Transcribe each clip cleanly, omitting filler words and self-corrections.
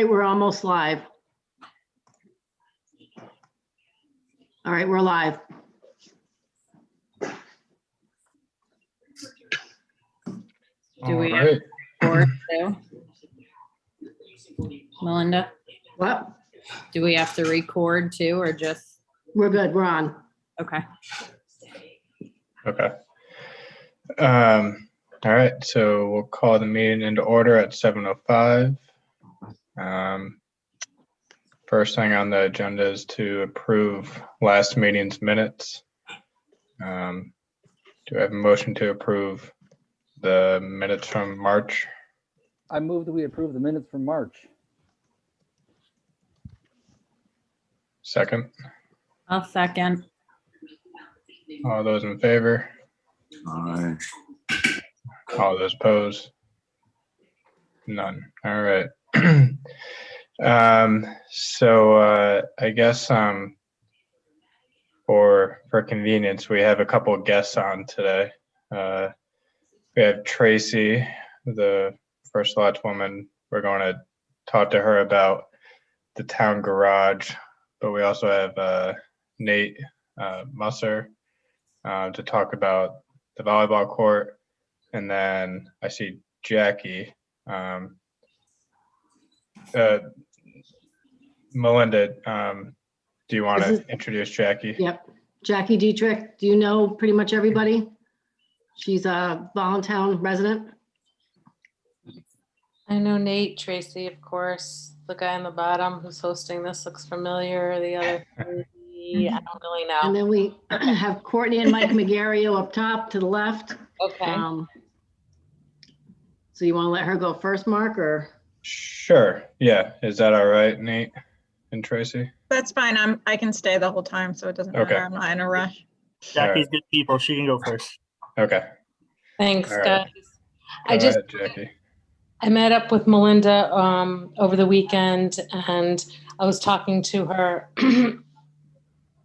right, we're almost live. All right, we're live. Do we All right. record too? Melinda, What? do we have to record too, or just, We're good, we're on. okay. Okay. All right, so we'll call the meeting into order at 7:05. First thing on the agenda is to approve last meeting's minutes. Do I have a motion to approve the minutes from March? I move that we approve the minutes from March. Second. I'll second. All those in favor? Aye. All those opposed? None. All right. So I guess for convenience, we have a couple of guests on today. We have Tracy, the First Lodge woman. We're going to talk to her about the town garage, but we also have Nate Musser to talk about the volleyball court. And then I see Jackie. Melinda, do you want to introduce Jackie? Yep. Jackie Dietrich, do you know pretty much everybody? She's a Voluntown resident. I know Nate, Tracy, of course. The guy on the bottom who's hosting this looks familiar. The other three, I don't really And know. then we have Courtney and Mike McGarrio up top to the left. Okay. So you want to let her go first, Mark, or? Sure. Yeah. Is that all right, Nate and Tracy? That's fine. I can stay the whole time, so it doesn't Okay. matter. I'm not in a rush. Jackie's good people. She can go first. Okay. Thanks, All right. guys. Go I just ahead, Jackie. I met up with Melinda over the weekend, and I was talking to her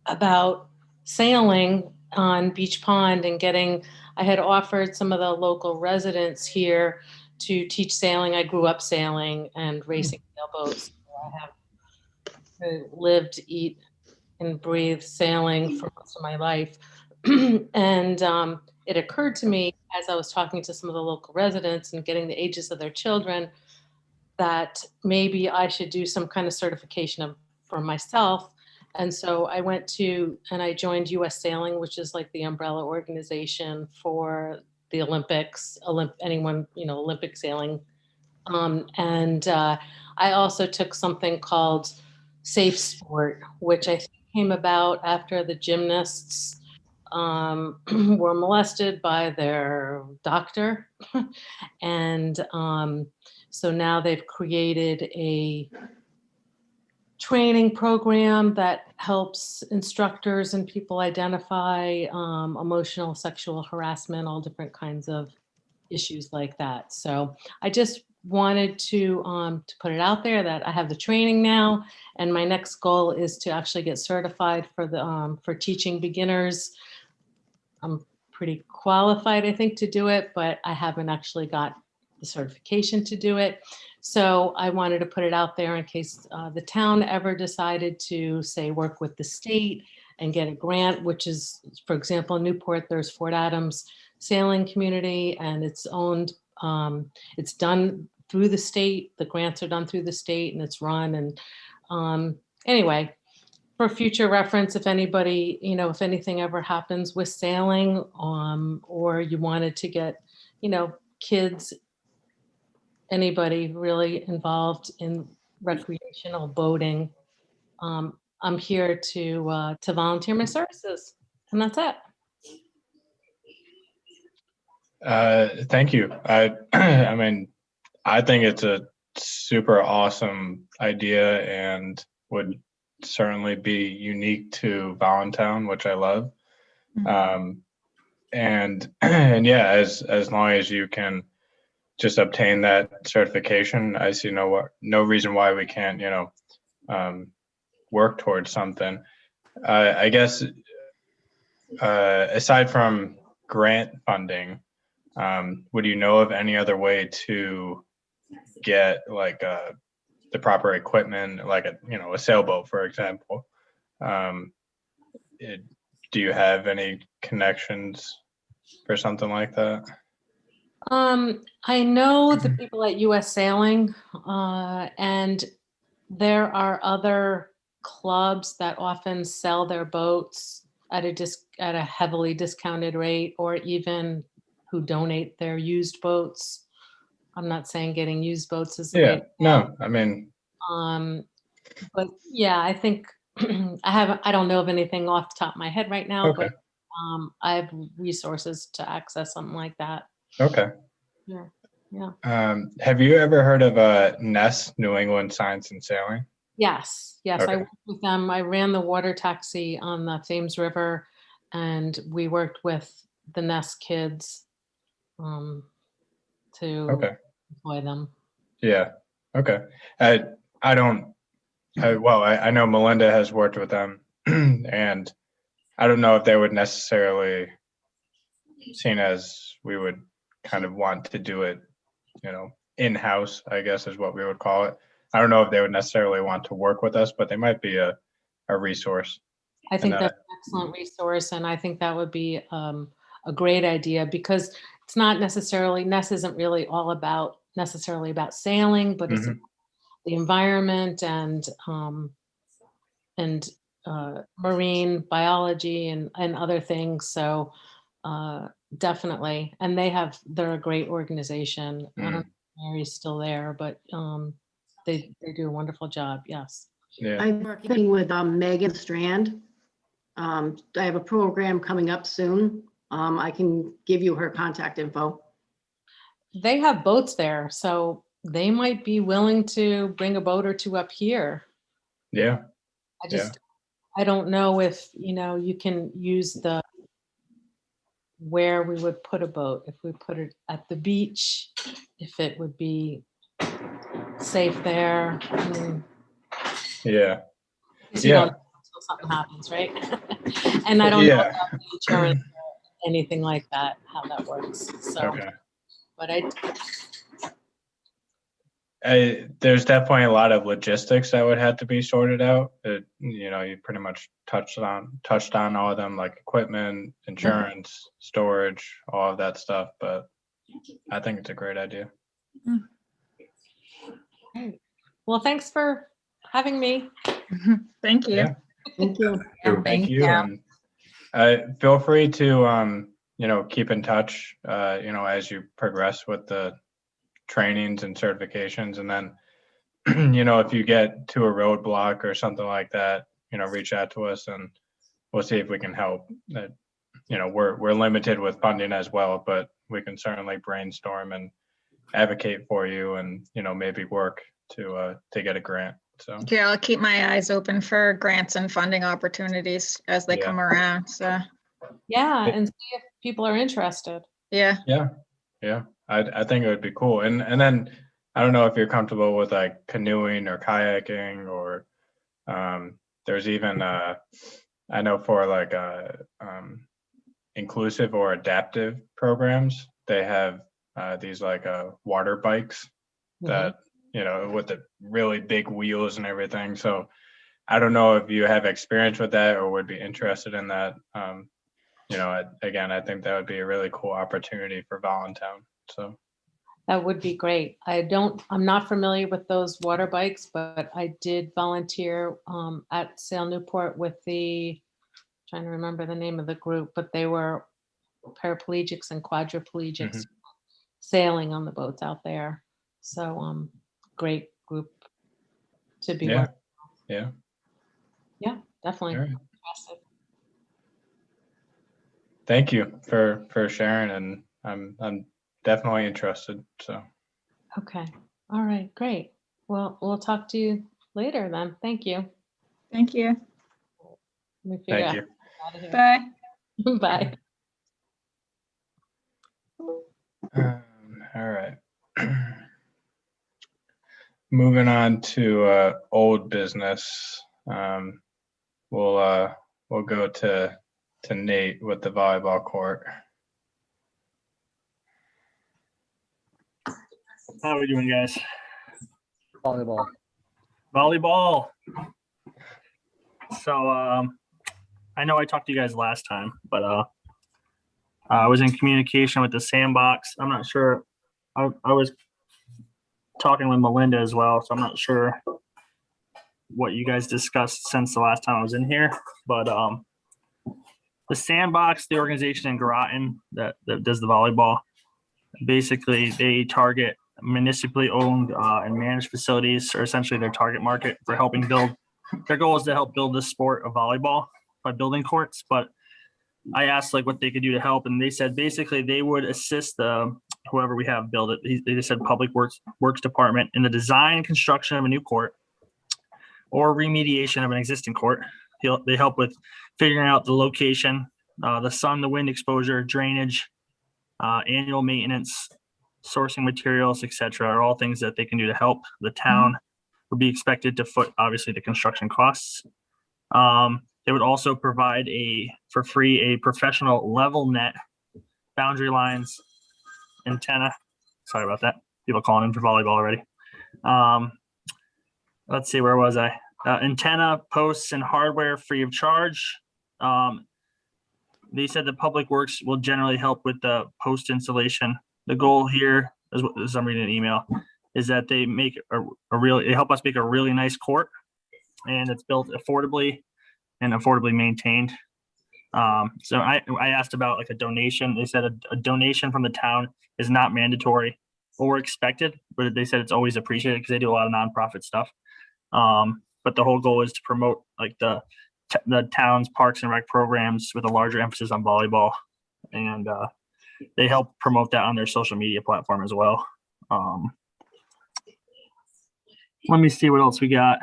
about sailing on Beach Pond and I had offered some of the local residents here to teach sailing. I grew up sailing and racing sailboats. I lived, eat, and breathe sailing for most of my life. And it occurred to me as I was talking to some of the local residents and getting the ages of their children that maybe I should do some kind of certification for myself. And so I I joined US Sailing, which is like the umbrella organization for the Olympics, Olympic sailing. I also took something called Safe Sport, which I think came about after the gymnasts were molested by their doctor. And so now they've created a training program that helps instructors and people identify emotional, sexual harassment, all different kinds of issues like that. So I just wanted to put it out there that I have the training now, and my next goal is to actually get certified for teaching beginners. I'm pretty qualified, I think, to do it, but I haven't actually got the certification to do it. So I wanted to put it out there in case the town ever decided to, say, work with the state and get a grant, which is, for example, in Newport, there's Fort Adams Sailing Community, and it's owned, it's done through the state. The grants are done through the state, and it's run. And anyway, for future reference, if anybody, if anything ever happens with sailing, or you wanted to get, kids, anybody really involved in recreational boating, I'm here to volunteer my services, and that's it. Thank you. I mean, I think it's a super awesome idea and would certainly be unique to Voluntown, which I love. Mhm. And yeah, as long as you can just obtain that certification, I see no reason why we can't, work towards something. I guess aside from grant funding, would you know of any other way to get like the proper equipment, like a sailboat, for example. Do you have any connections for something like that? I know the people at US Sailing, and there are other clubs that often sell their boats at a heavily discounted rate, or even who donate their used boats. I'm not saying getting used boats is the Yeah, way. no, I mean, But yeah, I think I don't know of anything off the top of my head right now, okay, but I have resources to access something like that. okay. Yeah. Yeah. Have you ever heard of NES, New England Science and Sailing? Yes. I Okay. worked with them. I ran the water taxi on the Thames River, and we worked with the Nest kids to Okay. employ them. Yeah. Okay. I don't. I know Melinda has worked with them, and I don't know if they would necessarily seen as we would kind of want to do it, in-house, I guess is what we would call it. I don't know if they would necessarily want to work with us, but they might be a resource. I think And, that's an excellent resource, and I think that would be a great idea, because it's not necessarily, Ness isn't really all about necessarily about sailing, but it's Mhm. the environment and marine biology and other things. So definitely, and they're a great organization. I don't know if Mary's still there, but they do a wonderful job. Yes. Yeah. I'm working with Megan Strand. I have a program coming up soon. I can give you her contact info. They have boats there, so they might be willing to bring a boat or two up here. Yeah. I don't know if, you can use where we would put a boat, if we put it at the beach, if it would be safe there. I mean, Yeah. you don't know until something happens, right? And I don't know Yeah. about the insurance or anything like that, how that works. So, Okay. but There's definitely a lot of logistics that would have to be sorted out. You pretty much touched on all of them, like equipment, insurance, storage, all of that stuff. But I think it's a great idea. well, thanks for having me. Thank you. Yeah. Thank you. Thank you. And feel free to keep in touch. As you progress with the trainings and certifications, and then if you get to a roadblock or something like that, reach out to us and we'll see if we can help. We're limited with funding as well, but we can certainly brainstorm and advocate for you, and maybe work to get a grant. So Yeah, I'll keep my eyes open for grants and funding opportunities as they come around. So Yeah, and see if people are interested. yeah. I think it would be cool. And then I don't know if you're comfortable with like canoeing or kayaking, or there's even I know for like inclusive or adaptive programs, they have these like water bikes that with the really big wheels and everything. So I don't know if you have experience with that or would be interested in that. Again, I think that would be a really cool opportunity for Voluntown. So That would be great. I'm not familiar with those water bikes, but I did volunteer at Sail Newport with trying to remember the name of the group, but they were paraplegics and quadriplegics sailing on the boats out there. So great group to be with. Yeah. Yeah, definitely. All right. Impressive. Thank you for sharing, and I'm definitely interested. So Okay. All right, great. Well, we'll talk to you later then. Thank you. Thank you. Let me figure thank out you. how to get Bye. out of here. Bye. All right. Moving on to old business. We'll go to Nate with the volleyball court. How are we doing, guys? Volleyball. Volleyball. So I know I talked to you guys last time, but I was in communication with the sandbox. I'm not sure. I was talking with Melinda as well, so I'm not sure what you guys discussed since the last time I was in here. But the sandbox, the organization in Groton that does the volleyball, basically they target municipally owned and managed facilities, or essentially their target market for helping build. Their goal is to help build the sport of volleyball by building courts. But I asked like what they could do to help, and they said basically they would assist whoever we have build it. They just said Public Works Department in the design and construction of a new court or remediation of an existing court. They help with figuring out the location, the sun, the wind exposure, drainage, annual maintenance, sourcing materials, etc. are all things that they can do to help. The town would be expected to foot obviously the construction costs. They would also provide for free a professional level net, boundary lines, antenna. Sorry about that. People calling in for volleyball already. Let's see, where was I? Antenna, posts, and hardware free of charge. They said the Public Works will generally help with the post installation. The goal here, as I'm reading an email, is that they make they help us make a really nice court, and it's built affordably and affordably maintained. So I asked about like a donation. They said a donation from the town is not mandatory or expected, but they said it's always appreciated because they do a lot of nonprofit stuff. But the whole goal is to promote like the town's parks and rec programs with a larger emphasis on volleyball, and they help promote that on their social media platform as well. Let me see what else we got.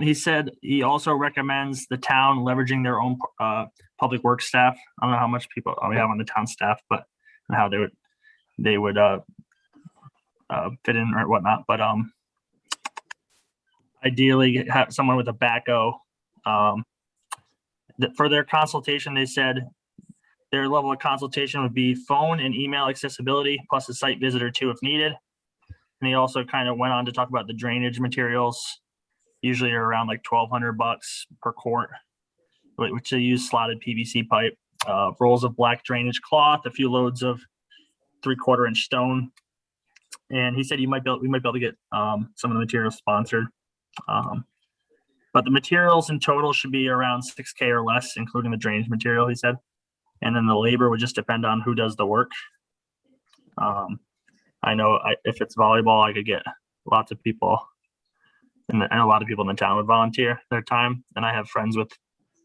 He said he also recommends the town leveraging their own public works staff. I don't know how much people we have on the town staff, but how they would fit in or whatnot. But ideally have someone with a backhoe. For their consultation, they said their level of consultation would be phone and email accessibility, plus a site visit or two if needed. And he also kind of went on to talk about the drainage materials, usually are around like $1,200 per quart, which they use slotted PVC pipe, rolls of black drainage cloth, a few loads of 3/4 inch stone. And he said we might be able to get some of the materials sponsored. But the materials in total should be around $6,000 or less, including the drainage material, he said. And then the labor would just depend on who does the work. I know if it's volleyball, I could get lots of people, and a lot of people in the town would volunteer their time. And I have friends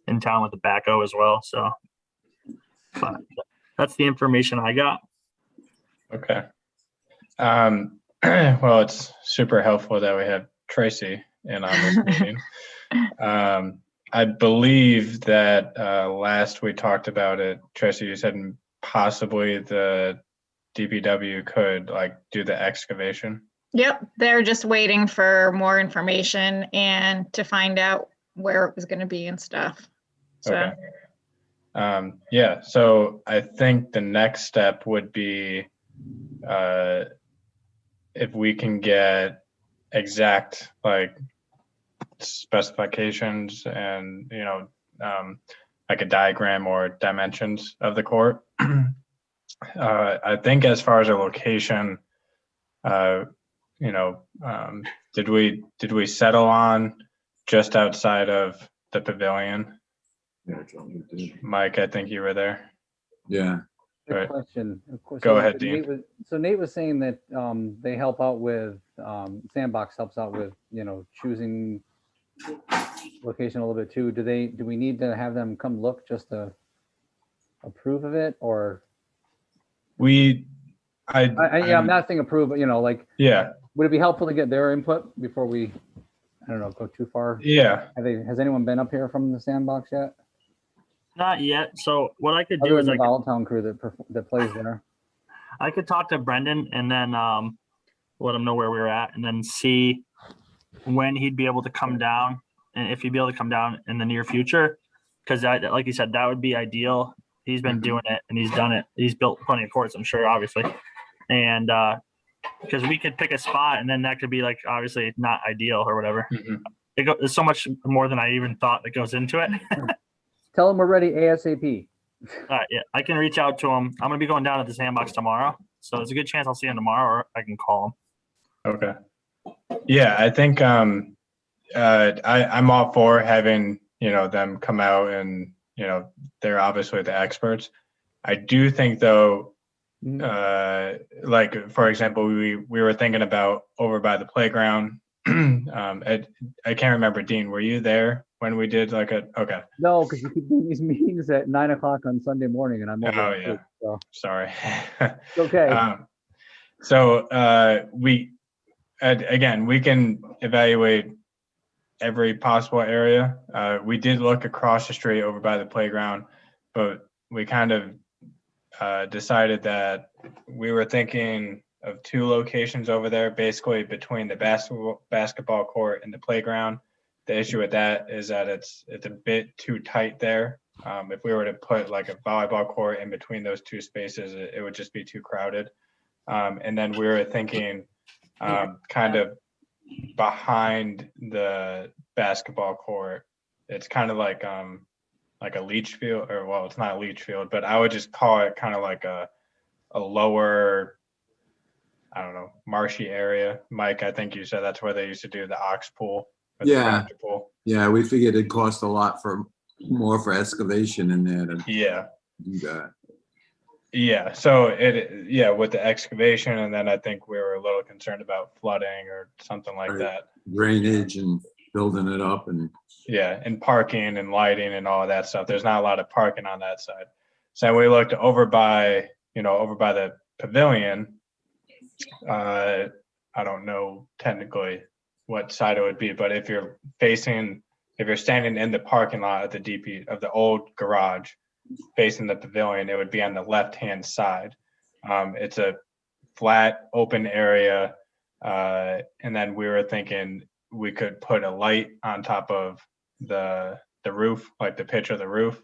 in town with the backhoe as well. So, but that's the information I got. Okay. Well, it's super helpful that we have Tracy in on this meeting. I believe that last we talked about it, Tracy, you said possibly the DPW could like do the excavation. Yep, they're just waiting for more information and to find out where it was going to be and stuff. So. Okay. Yeah, so I think the next step would be if we can get exact like specifications and like a diagram or dimensions of the court. I think as far as a location, did we settle on just outside of the pavilion? Yeah, John, we did. Mike, I think you were there. Yeah. Good Right. question. Of course. Go so ahead, Nate was saying that they help out with Sandbox helps out with choosing location a little bit too. Do we need to have them come look just to approve of it, or I'm not saying approve, but yeah, would it be helpful to get their input before we go too far? Yeah. Has anyone been up here from the Sandbox yet? Not yet. So what I could do Other is than the Volleytown crew that plays there. I could talk to Brendan and then let him know where we were at, and then see when he'd be able to come down, and if he'd be able to come down in the near future. Because like you said, that would be ideal. He's been doing it and he's done it. He's built plenty of courts, I'm sure, obviously. And because we could pick a spot and then that could be like obviously not ideal or whatever. Mhm. There's so much more than I even thought that goes into it. Tell them we're ready ASAP. Yeah, I can reach out to him. I'm gonna be going down to the Sandbox tomorrow, so there's a good chance I'll see him tomorrow, or I can call him. Okay. Yeah, I think I'm all for having, them come out and, they're obviously the experts. I do think though, like for example, we were thinking about over by the playground. I can't remember, Dean, were you there when we did okay. No, because you keep doing these meetings at 9 o'clock on Sunday morning, and I'm over. Oh, at yeah. 8, so Sorry. it's okay. So again, we can evaluate every possible area. We did look across the street over by the playground, but we kind of decided that we were thinking of 2 locations over there, basically between the basketball court and the playground. The issue with that is that it's a bit too tight there. If we were to put like a volleyball court in between those 2 spaces, it would just be too crowded. And then we were thinking kind of behind the basketball court. It's kind of like a leach field, or well, it's not a leach field, but I would just call it kind of like a lower, I don't know, marshy area. Mike, I think you said that's where they used to do the ox pool. Or the Yeah. raptor pool. Yeah, we figured it'd cost a lot more for excavation in there to Yeah. do that. Yeah. So with the excavation, and then I think we were a little concerned about flooding or something like Right. that. Drainage and building it up and Yeah, and parking and lighting and all of that stuff. There's not a lot of parking on that side. So we looked over by the pavilion. I don't know technically what side it would be, but if you're standing in the parking lot at of the old garage facing the pavilion, it would be on the left-hand side. It's a flat open area. And then we were thinking we could put a light on top of the roof, like the pitch of the roof.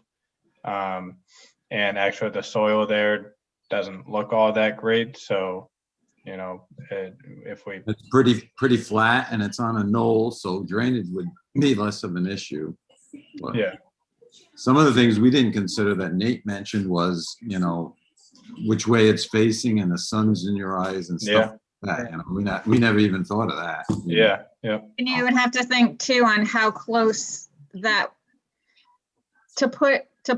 And actually the soil there doesn't look all that great. So, if we, it's pretty flat and it's on a knoll, so drainage would be less of an issue. But yeah, some of the things we didn't consider that Nate mentioned was, which way it's facing and the sun's in your eyes and stuff like that. We never even thought of that. yeah. And you would have to think too on how close that to put a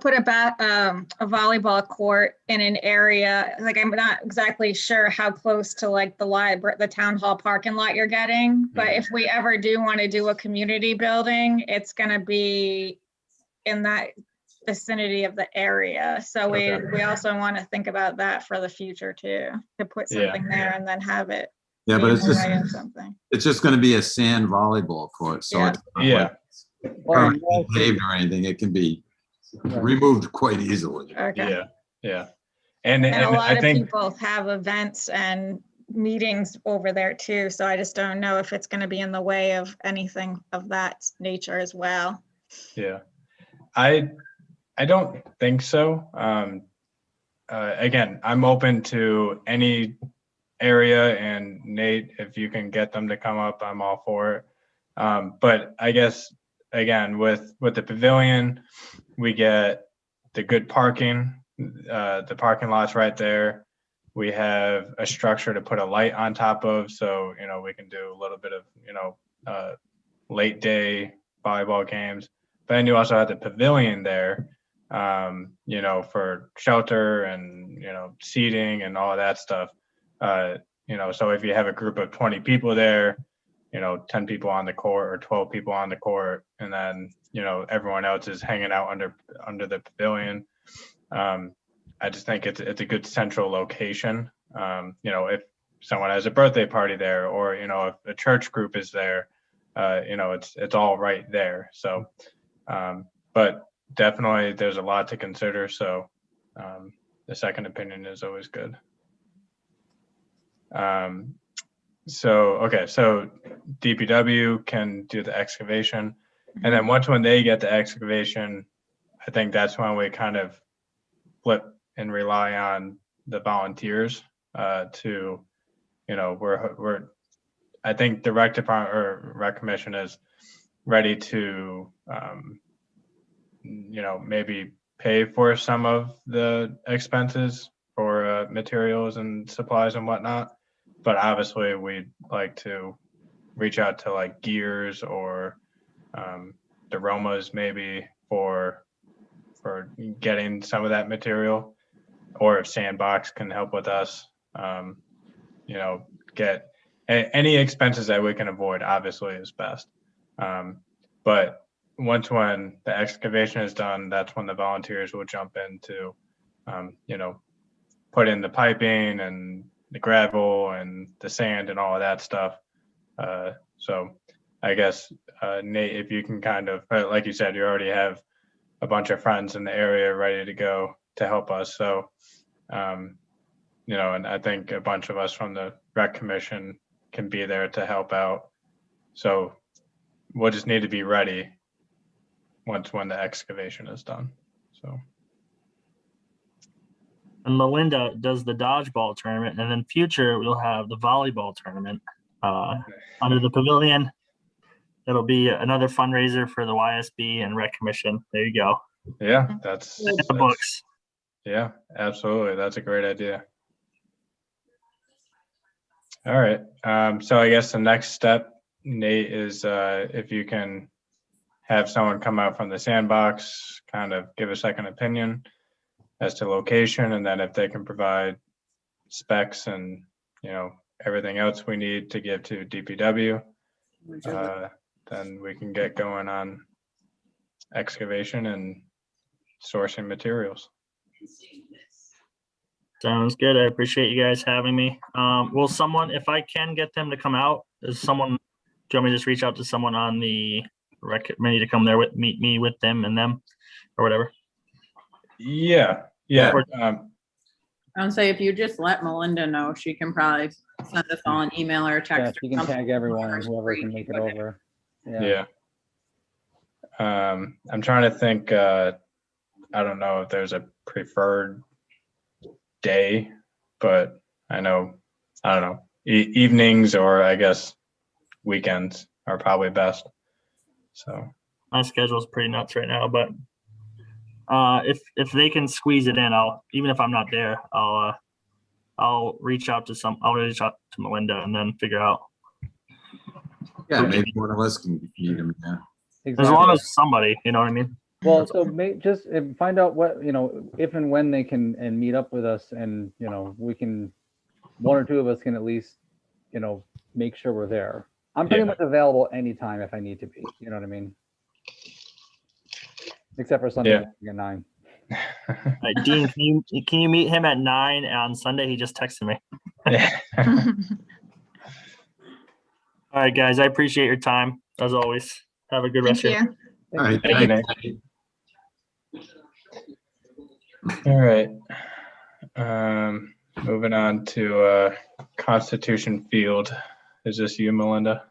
volleyball court in an area, like I'm not exactly sure how close to like the town hall parking lot you're getting, but if we ever do want to do a community building, it's going to be in that vicinity of the area. So we also want to think about that for the future too, to put something there and then have it. Yeah, but it's just going to be a sand volleyball court, so it's not like permanently paved or anything. It can be removed quite easily. Okay. Yeah. And a lot I of think people have events and meetings over there too. So I just don't know if it's going to be in the way of anything of that nature as well. Yeah, I don't think so. Again, I'm open to any area, and Nate, if you can get them to come up, I'm all for it. But I guess again, with the pavilion, we get the good parking, the parking lot's right there. We have a structure to put a light on top of, so we can do a little bit of late day volleyball games. But then you also have the pavilion there, for shelter and seating and all of that stuff. So if you have a group of 20 people there, 10 people on the court or 12 people on the court, and then everyone else is hanging out under the pavilion. I just think it's a good central location. If someone has a birthday party there, or if a church group is there, it's all right there. So, but definitely there's a lot to consider. So the second opinion is always good. So DPW can do the excavation, and then when they get the excavation, I think that's when we kind of flip and rely on the volunteers to I think the rec department or rec commission is ready to, maybe pay for some of the expenses for materials and supplies and whatnot. But obviously we'd like to reach out to like Gears or Aromas maybe for getting some of that material, or if Sandbox can help with us, get any expenses that we can avoid obviously is best. But when the excavation is done, that's when the volunteers will jump in to, put in the piping and the gravel and the sand and all of that stuff. So I guess, Nate, if you can kind of, like you said, you already have a bunch of friends in the area ready to go to help us. So, and I think a bunch of us from the rec commission can be there to help out. So we'll just need to be ready when the excavation is done. So. And Melinda does the dodgeball tournament, and then future we'll have the volleyball tournament under the pavilion. It'll be another fundraiser for the YSB and Rec Commission. There you go. Yeah, that's In the books. Yeah, absolutely. That's a great idea. All right. So I guess the next step, Nate, is if you can have someone come out from the Sandbox, kind of give a second opinion as to location, and then if they can provide specs and everything else we need to give to DPW, then we can get going on excavation and sourcing materials. Sounds good. I appreciate you guys having me. Will someone, if I can get them to come out, do you want me to just reach out to someone on the rec committee to come there meet me with them and them or whatever? Yeah. I would say if you just let Melinda know, she can probably send us all an email or a Yeah, text. you or can something. tag everyone and whoever can make it over. Yeah. I'm trying to think, I don't know if there's a preferred day, but I don't know, evenings or I guess weekends are probably best. So My schedule's pretty nuts right now, but if they can squeeze it in, even if I'm not there, I'll reach out to Melinda and then figure out. Yeah, maybe one of us can meet him. Yeah. As long as somebody, you know what I mean? Well, so just find out what, if and when they can and meet up with us, and, we can, one or two of us can at least, make sure we're there. I'm pretty much available anytime if I need to be, you know what I mean? Except for Sunday at 9. All right, Dean, can you meet him at 9 on Sunday? He just texted me. All right, guys, I appreciate your time as always. Have a good rest of your Thank you. All right. Thank you, thanks. Nate. All right. Moving on to Constitution Field. Is this you, Melinda?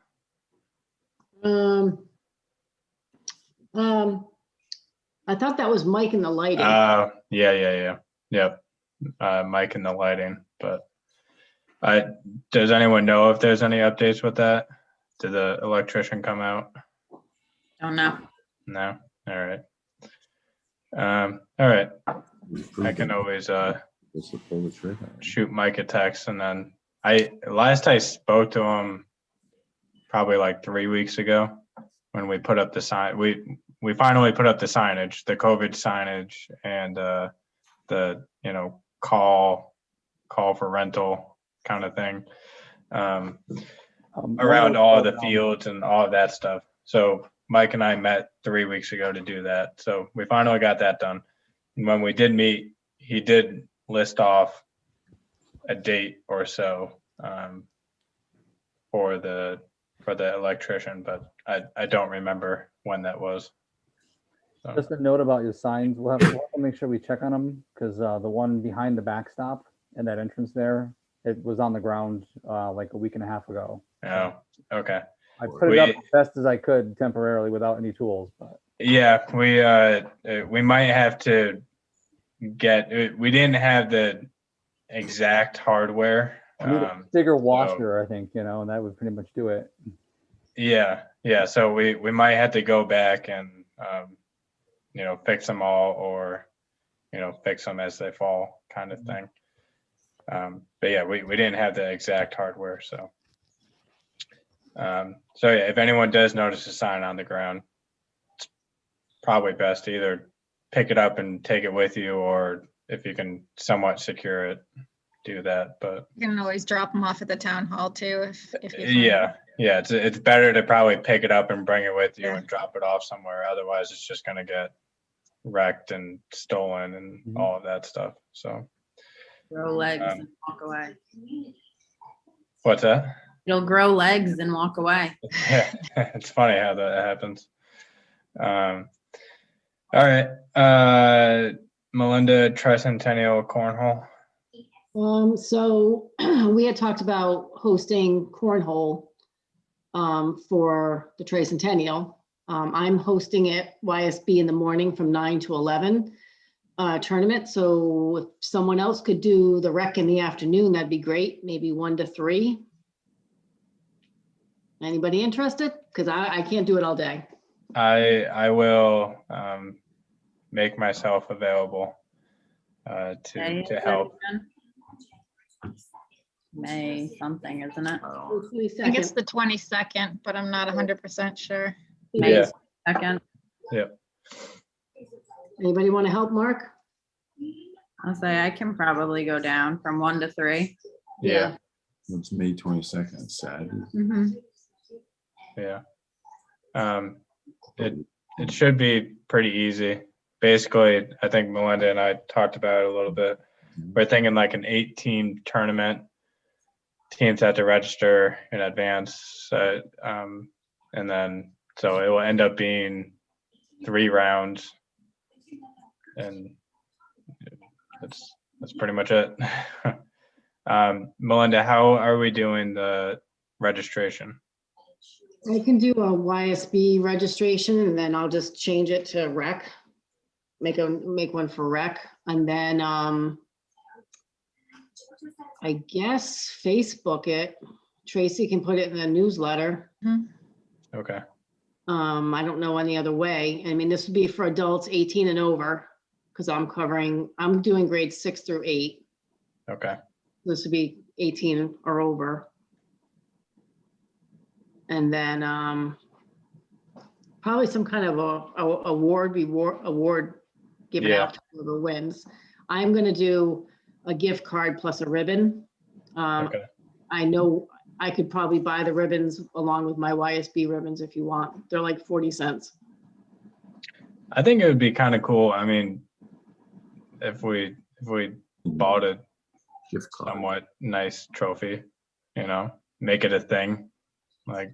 I thought that was Mike in the lighting. Yeah. Yep. Mike and the lighting, but does anyone know if there's any updates with that? Did the electrician come out? Don't know. No. All right. All right. I can always shoot Mike a text, and then last I spoke to him probably like 3 weeks ago when we put up the sign. We finally put up the signage, the COVID signage, and the call for rental kind of thing around all of the fields and all of that stuff. So Mike and I met 3 weeks ago to do that. So we finally got that done. And when we did meet, he did list off a date or so for the electrician, but I don't remember when that was. So. Just a note about your signs. We'll have to make sure we check on them, because the one behind the backstop and that entrance there, it was on the ground like a week and a half ago. Oh, okay. I put it up as best as I could temporarily without any tools. But yeah, we might have to we didn't have the exact hardware We need a Um, bigger washer, I think, and that would pretty much do it. yeah. So we might have to go back and, fix them all or, fix them as they fall kind of thing. But yeah, we didn't have the exact hardware. So yeah, if anyone does notice a sign on the ground, it's probably best to either pick it up and take it with you, or if you can somewhat secure it, do that. But You can always drop them off at the town hall too, if you find yeah, it's better to probably pick it up and bring it with you Yeah. and drop it off somewhere. Otherwise, it's just gonna get wrecked and stolen and Mhm. all of that stuff. So Grow legs Um, and walk away. what's that? It'll grow legs and walk away. Yeah, it's funny how that happens. All right, Melinda, Tricentennial Cornhole. So we had talked about hosting Cornhole for the Tricentennial. I'm hosting it YSB in the morning from 9 to 11 tournament. So if someone else could do the rec in the afternoon, that'd be great. Maybe 1 to 3. Anybody interested? Because I can't do it all day. I will make myself available to help. May something, isn't it? Hopefully I think it's second. the 22nd, but I'm not 100% sure. May Yeah. 2nd. Anybody want to help, Mark? I'll say I can probably go down from 1 to 3. Yeah. It's May 22nd, Saturday. Mm-hmm. Yeah. It should be pretty easy. Basically, I think Melinda and I talked about it a little bit. We're thinking like an 8-team tournament. Teams have to register in advance. And then, so it will end up being 3 rounds. And that's pretty much it. Melinda, how are we doing the registration? I can do a YSB registration and then I'll just change it to rec. Make one for rec. And then I guess Facebook it. Tracy can put it in the newsletter. Okay. I don't know any other way. I mean, this would be for adults 18 and over because I'm doing grades 6 through 8. Okay. This would be 18 or over. And then probably some kind of a award given Yeah. out to whoever wins. I'm gonna do a gift card plus a ribbon. Okay. I know I could probably buy the ribbons along with my YSB ribbons if you want. They're like 40 cents. I think it would be kind of cool. I mean, if we bought a Gift card. somewhat nice trophy, make it a thing, like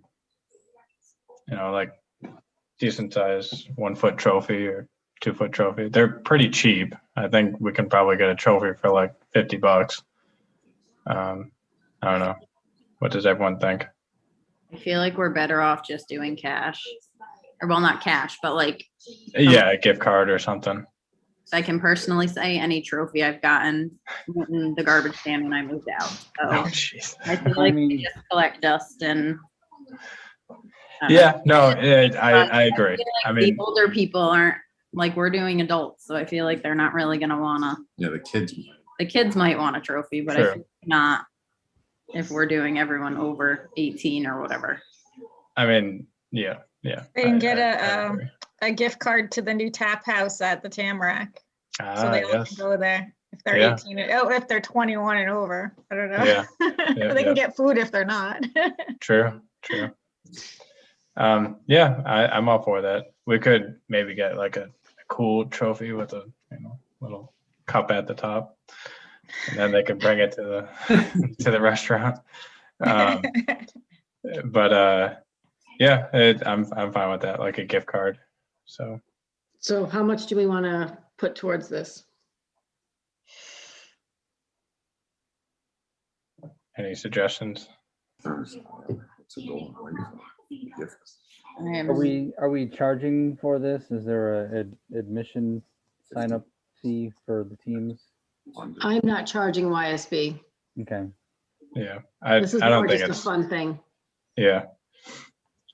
decent size 1-foot trophy or 2-foot trophy. They're pretty cheap. I think we can probably get a trophy for like $50. I don't know. What does everyone think? I feel like we're better off just doing cash. Or well, not cash, but like, Yeah, a gift card or something. so I can personally say any trophy I've gotten went in the garbage can when I moved out. So Oh, jeez. I feel I like mean- we just collect dust and. I don't know. Yeah, no, I agree. feel I like mean, the older people aren't, like, we're doing adults, so I feel like they're not really gonna wanna, Yeah, the kids. the kids might want a trophy, but I Sure. think not if we're doing everyone over 18 or whatever. I mean, yeah. They can get I agree. a gift card to the new tap house at the Tamarack. So Ah, they all yes. can go there if they're Yeah. 18, if they're 21 and over. I don't know. Yeah. Yeah, They yeah. can get food if they're not. True. Yeah, I'm all for that. We could maybe get like a cool trophy with a little cup at the top, and then they could bring it to the to the restaurant. But yeah, I'm fine with that, like a gift card. So So how much do we want to put towards this? any suggestions? What's it going on? Gift. Are we charging for this? Is there a admission sign up fee for the teams? I'm not charging YSB. Okay. Yeah, I This is don't more think just a it's, fun thing. yeah.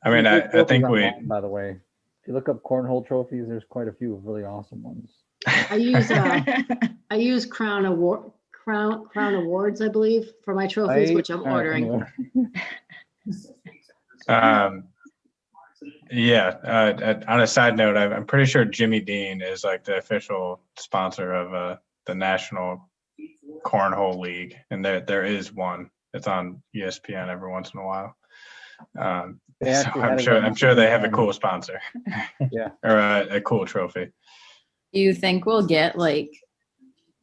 I mean, Some I good trophies think we, online, by the way, if you look up cornhole trophies, there's quite a few really awesome ones. I use Crown Awards, I believe, for my trophies, which I'm All right, ordering. anyway. yeah, on a side note, I'm pretty sure Jimmy Dean is like the official sponsor of the National Cornhole League, and there is one. It's on ESPN every once in a while. They So actually had it I'm on sure they have a ESPN. cool sponsor. Yeah. Or a cool trophy. Do you think we'll get like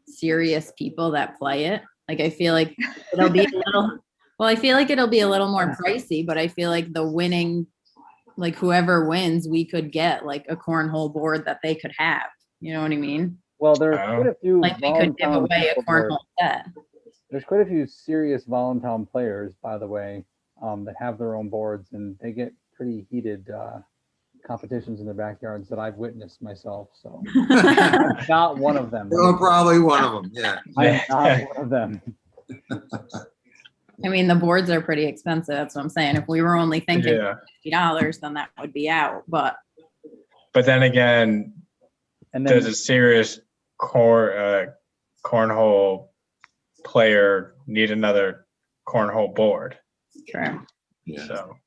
serious people that play it? Like, I feel like it'll be a little, well, I feel like it'll be a little more pricey, but I feel like the winning, like whoever wins, we could get like a cornhole board that they could have. You know what I mean? Well, there's quite a few Like we could give Voluntown away a people there. cornhole set. There's quite a few serious Voluntown players, by the way, that have their own boards, and they get pretty heated competitions in their backyards that I've witnessed myself. So I'm not one of them. You're probably one of them, yeah. I am not one of them. I mean, the boards are pretty expensive. That's what I'm saying. If we were only thinking Yeah. $50, then that would be out. But then again, And then does a serious cornhole player need another cornhole board? true. Yeah. So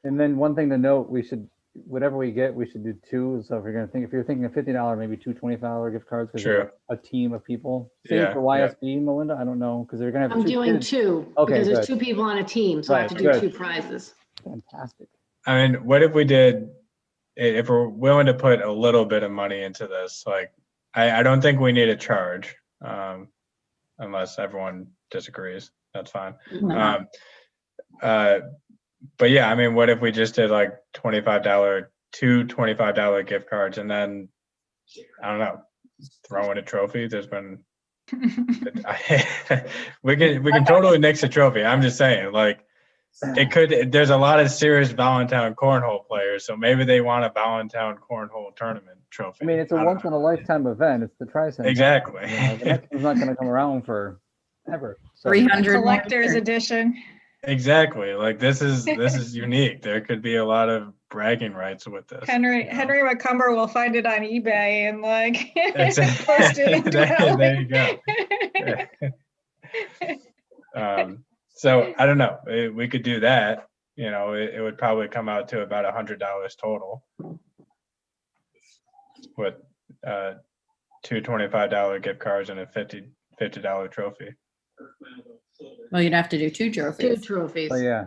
And then one thing to note, we should, whatever we get, we should do two. So if you're thinking of $50, maybe two $25 gift cards because True. you're a team of people. Same Yeah, for YSB, Melinda. I don't know because they're gonna have I'm two doing kids. two, Okay, because there's good. 2 people on a team, so I have to Right, do good. 2 prizes. Fantastic. I mean, what if we did, if we're willing to put a little bit of money into this, like, I don't think we need a charge, unless everyone disagrees, that's fine. No. But yeah, I mean, what if we just did like $25, two $25 gift cards, and then, I don't know, throw in a trophy? There's been, we can totally nix a trophy. I'm just saying, like, there's a lot of serious Voluntown cornhole players, so maybe they want a Voluntown cornhole tournament trophy. I mean, it's a don't once know. in a lifetime event. It's the Tri-Cent. Exactly. You know, the next one's not going to come around for ever. So 300 more Collector's years. edition. Exactly. Like this is unique. There could be a lot of bragging rights with this. Henry you know? Henry McCumber will find it on eBay and like Exactly. post it as well. There you go. So I don't know. We could do that. You know, it would probably come out to about $100 total. With two $25 gift cards and a $50 trophy. Well, you'd have to do 2 2 trophies. trophies. but yeah,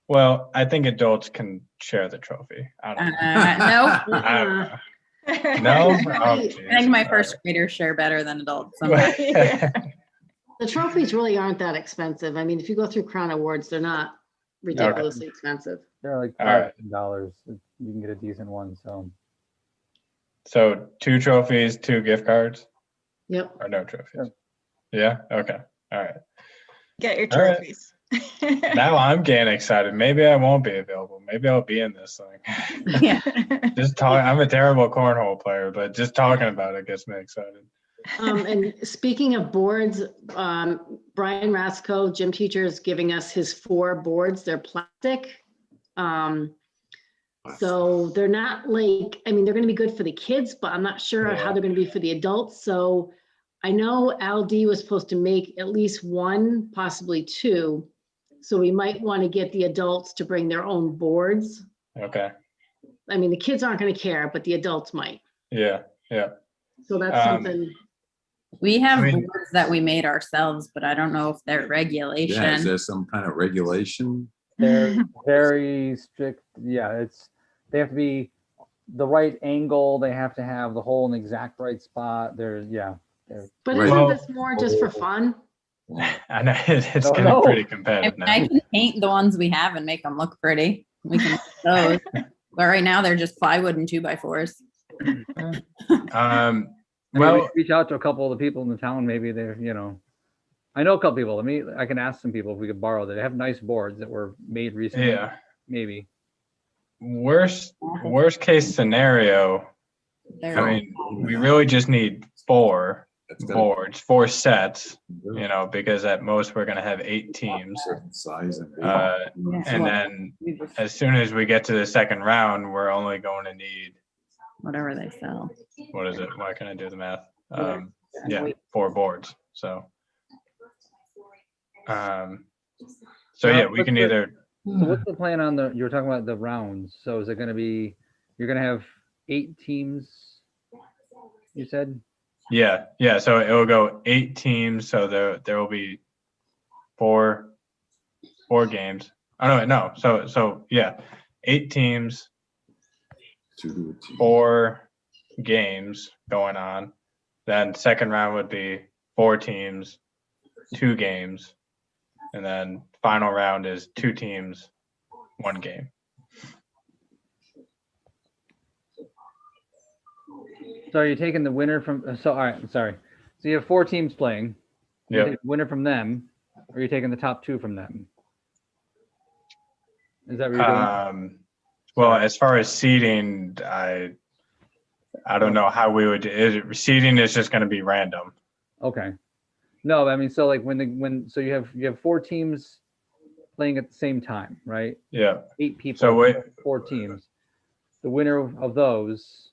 Well, I think adults can share the trophy. I don't know. No, I don't know. No? Oh, I geez. think my first graders share better than adults. Yeah. The trophies really aren't that expensive. I mean, if you go through Crown Awards, they're not ridiculously expensive. they're like All right. $5 you can get a decent one. So So 2 trophies, 2 gift cards, Yep. or no trophies? Sure. Yeah. Okay. All right. Get your All right. trophies. Now I'm getting excited. Maybe I won't be available. Maybe I'll be in this thing. Yeah. I'm a terrible cornhole player, but just talking about it gets me excited. And speaking of boards, Brian Rasco, gym teacher, is giving us his 4 boards. They're plastic. So they're not like, I mean, they're going to be good for the kids, but I'm not sure how they're going to be for the adults. So I know Al D was supposed to make at least 1, possibly 2. So we might want to get the adults to bring their own boards. Okay. I mean, the kids aren't going to care, but the adults might. Yeah. Yeah. So that's something. We have I mean- boards that we made ourselves, but I don't know if they're regulation. Yeah, is there some kind of regulation? they're very strict. Yeah, they have to be the right angle. They have to have the hole in the exact right spot. But Right. isn't Well- this more just for fun? I know it's Oh, getting no. pretty I competitive mean, I now. can paint the ones we have and make them look pretty. We can make those. But right now they're just plywood and 2x4s. I mean, Well, we reach out to a couple of the people in the town. Maybe they're, I know a couple people. I can ask some people if we could borrow. They have nice boards that were made recently. yeah. Maybe. Worst case scenario, They're I mean, we really just need 4, It's got boards, 4 sets, a you know, because at most we're gonna have 8 teams. certain size and. And then as soon as we get to the second round, we're only going to need, Whatever they sell. what is it? Why can't I do the math? And Yeah, wait. 4 boards. So yeah, we can either, So what's the plan on you were talking about the rounds. So is it gonna be, you're gonna have 8 teams, you said? yeah. So it will go 8 teams. So there will be 4 games. Oh no. So yeah, 8 teams, 4 games going on. Then second round would be 4 teams, 2 games, and then final round is 2 teams, 1 game. So are you taking the winner from, so, all right, sorry. So you have 4 teams playing. You Yep. take the winner from them, or are you taking the top 2 from them? Is that what you're doing? Well, as far as seeding, I don't know how we would. Seeding is just going to be random. Okay. No, I mean, so like so you have 4 teams playing at the same time, right? Yeah. 8 people, So 4 teams. The winner of those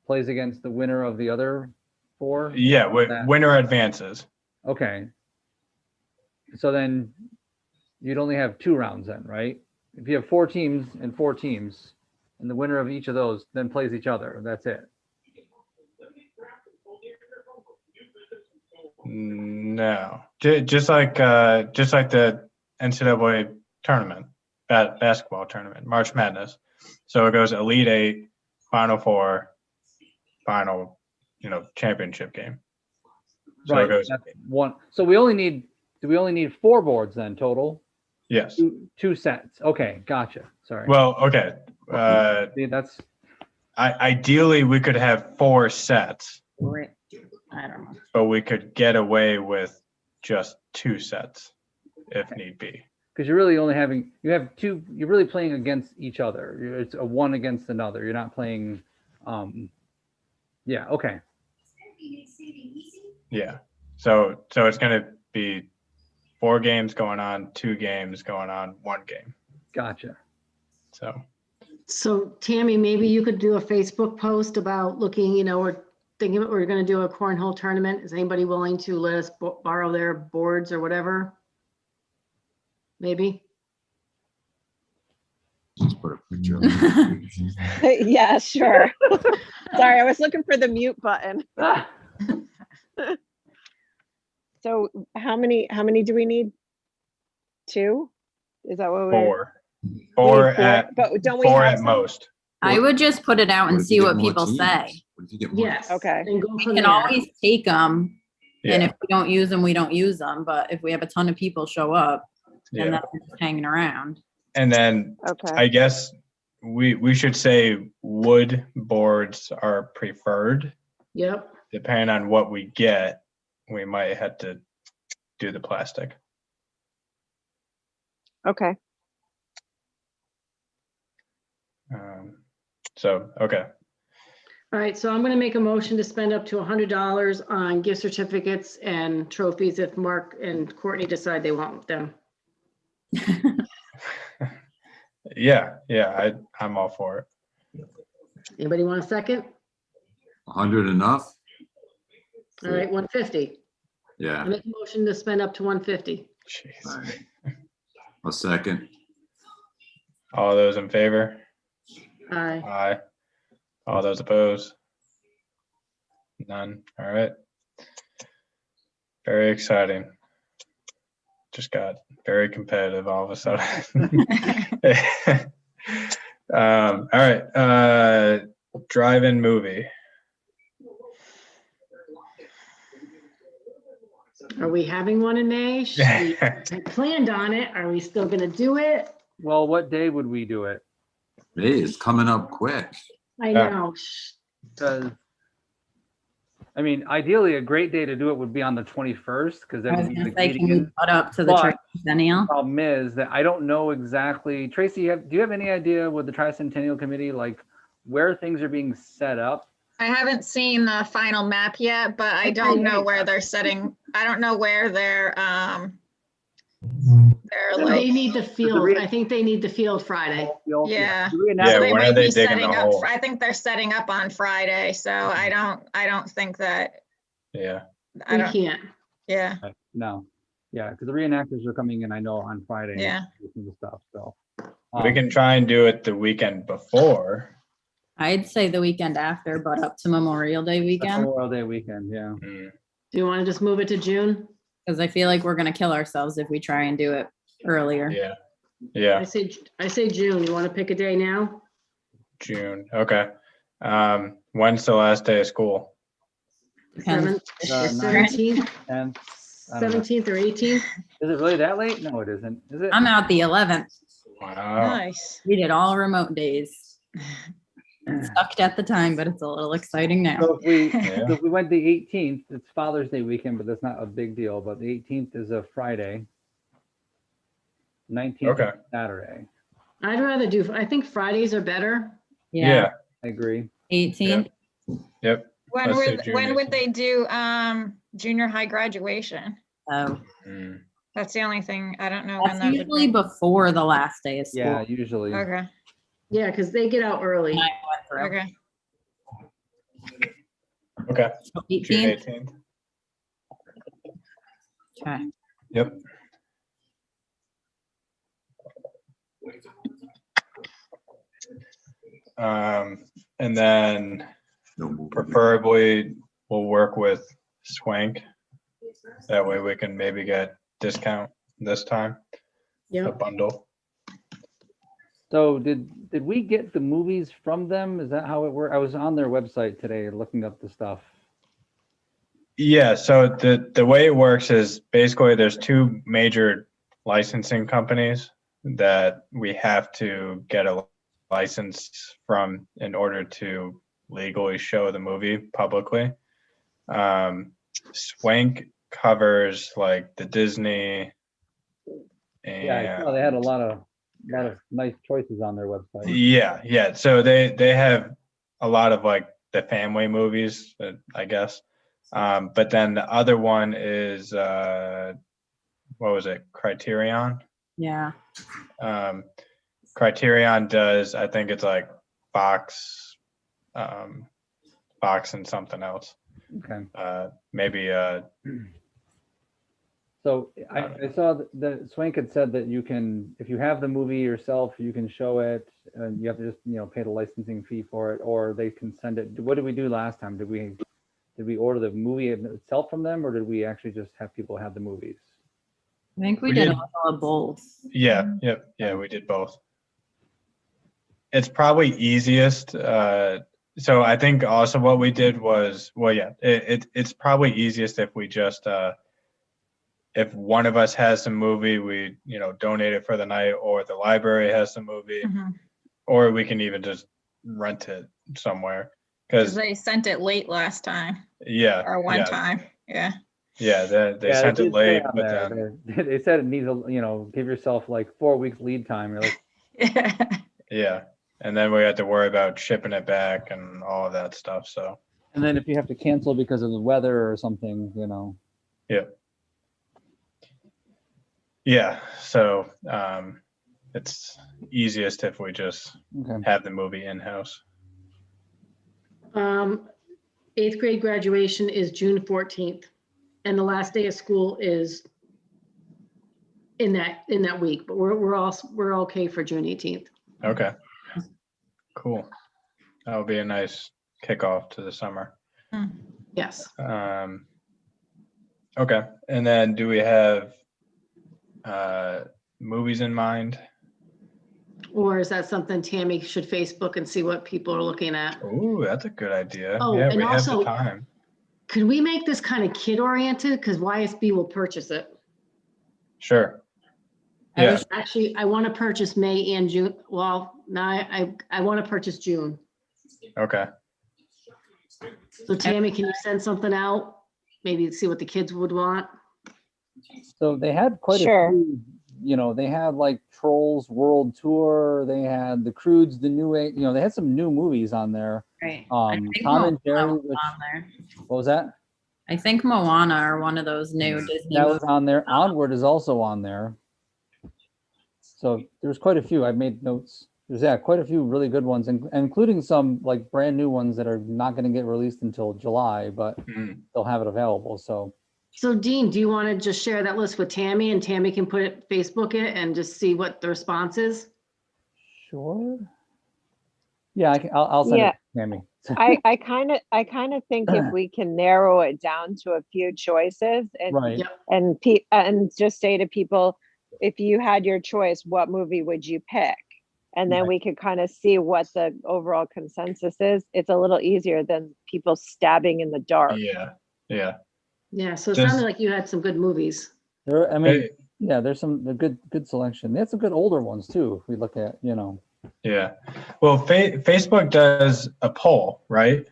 plays against the winner of the other 4? Yeah, winner advances. Okay. So then you'd only have 2 rounds then, right? If you have 4 teams and 4 teams, and the winner of each of those then plays each other, that's it. No, just like the NCAA tournament, basketball tournament, March Madness. So it goes Elite 8, Final 4, final, championship game. So Right. it goes, That's one. So do we only need 4 boards then total? yes. 2 sets. Okay, gotcha. Sorry. Well, okay. See, that's Ideally we could have 4 sets, Right. I don't know. but we could get away with just 2 sets if need be. because you're really only you're really playing against each other. It's a one against another. You're not playing. Yeah. Okay. Yeah. So it's going to be 4 games going on, 2 games going on, 1 game. Gotcha. So Tammy, maybe you could do a Facebook post about looking, we're thinking we're going to do a cornhole tournament. Is anybody willing to let us borrow their boards or whatever? Maybe. Just put a picture of it. Yeah, sure. Sorry, I was looking for the mute button. So how many do we need? 2? Is that what we're? 4 4, at but don't we 4 have at some? most. I would just put it out and What if see you get what more people teams? say. What if you get more? Yes. Okay. And go We from can there. always take them, and Yeah. if we don't use them, we don't use them. But if we have a ton of people show up, then Yeah. that's just hanging around. And then Okay. I guess we should say wood boards are preferred. Yep. Depending on what we get, we might have to do the plastic. Okay. Okay. All right, so I'm going to make a motion to spend up to $100 on gift certificates and trophies if Mark and Courtney decide they want them. Yeah, I'm all for it. Anybody want a second? 100 enough? All right, 150. I Yeah, make a motion to spend up to 150. Jeez. a second. All those in favor? Aye. Aye. All those opposed? None. All right. Very exciting. Just got very competitive all of a sudden. All right. Drive-in movie. Are we having one in May? I planned on it. Are we still going to do it? Well, what day would we do it? Hey, it's coming up quick. I Yeah. know. Because I mean, ideally, a great day to do it would be on the 21st, because I that was would be gonna the say, gating can we in. put up to the But- tricentennial? Problem is that I don't know exactly. Tracy, do you have any idea with the Tricentennial Committee, like where things are being set up? I haven't seen the final map yet, but I don't know where they're setting, I don't know where they're They like, need the field. I think they need the field Friday. yeah. The Yeah, So they when are might they be digging the setting up, hole? I think they're setting up on Friday, so I don't think that, Yeah. I We don't, can't. yeah, No, yeah, because the reenactors are coming in, I know, on Friday. Yeah. with some of the stuff, so. We can try and do it the weekend before. I'd say the weekend after, but up to Memorial Day weekend, Memorial Day weekend, yeah. Mm, Do you want to just move it to June? because I feel like we're gonna kill ourselves if we try and do it earlier. Yeah. Yeah. I say June. You want to pick a day now? June. Okay. When's the last day of school? Depends. Ninth. 17th, And, I don't know. 17th or 18th? Is it really that late? No, it isn't, is it? I'm out the 11th. Wow. nice. We did all remote days. Sucked at the time, but it's a little exciting now. So if Yeah. we went the 18th, it's Father's Day weekend, but that's not a big deal, but the 18th is a Friday. 19th Okay. is Saturday. I'd rather do, I think Fridays are better. Yeah. I agree. 18th. Yep. When Let's do would, June when would 18th. they do, junior high graduation? Oh, Mm, That's the only thing, I don't know when that's that would usually be. before the last day of school. Yeah, usually. Okay, Yeah, because they get out early. I went through. okay. Okay. June 18th. 18th. Okay. Yep. And then No movie. preferably we'll work with Swank. That way we can maybe get discount this time, a Yep. bundle. So did we get the movies from them? Is that how it worked? I was on their website today looking up the stuff. Yeah, so the way it works is basically there's two major licensing companies that we have to get a license from in order to legally show the movie publicly. Swank covers like the Disney Yeah, I saw they had a lot of nice choices on their website. yeah. So they have a lot of like the family movies, I guess. But then the other one is what was it? Criterion. Yeah. Criterion does, I think it's like Fox and something else. Okay. Maybe So I saw that Swank had said that you can, if you have the movie yourself, you can show it and you have to just, pay the licensing fee for it, or they can send it. What did we do last time? Did we order the movie itself from them, or did we actually just have people have the movies? I think we We did did. a little of both. yeah, we did both. It's probably easiest. So I think also what we did was, it's probably easiest if we just if one of us has the movie, we donate it for the night, or the library has the movie, Mhm. or we can even just rent it somewhere. 'Cause Because they sent it late last time, or one time, yeah. they sent did it say late, on but there, then they said it needs give yourself like 4 weeks lead time. You're like, yeah, and then we had to worry about shipping it back and all of that stuff. So and then if you have to cancel because of the weather or something, yeah, so it's easiest if we just okay. have the movie in-house. 8th grade graduation is June 14th, and the last day of school is in that week, but we're okay for June 18th. Okay, cool. That would be a nice kickoff to the summer. Yes. Okay, and then do we have movies in mind? Or is that something Tammy should Facebook and see what people are looking at? Ooh, that's a good idea. Oh, Yeah, and we have the also- time. Could we make this kind of kid-oriented? Because YSB will purchase it. Sure. I Yeah, wish- Actually, I want to purchase May and June. Well, no, I want to purchase June. okay. So Tammy, can you send something out? Maybe see what the kids would want? So they had quite Sure. a few they had like Trolls World Tour. They had The Croods, the new, they had some new movies on there. Right. I think Tom and Moana Jerry, was which, on there. what was that? I think Moana or one of those new Disney That was movies. on there. Onward is also on there. So there's quite a few. I made notes. There's quite a few really good ones, including some like brand new ones that are not going to get released until July, but they'll have it available. So Dean, do you want to just share that list with Tammy, and Tammy can put it, Facebook it, and just see what the response is? sure. Yeah, I'll send Yeah. it to Tammy. I kind of think if we can narrow it down to a few choices Right. Yep. and just say to people, if you had your choice, what movie would you pick? And then Right. we could kind of see what the overall consensus is. It's a little easier than people stabbing in the dark. Yeah. Yeah. Yeah, so it Just- sounded like you had some good movies. There, I mean, Hey, yeah, there's some good selection. They had some good older ones too. If we look at, yeah. Well, Facebook does a poll, right?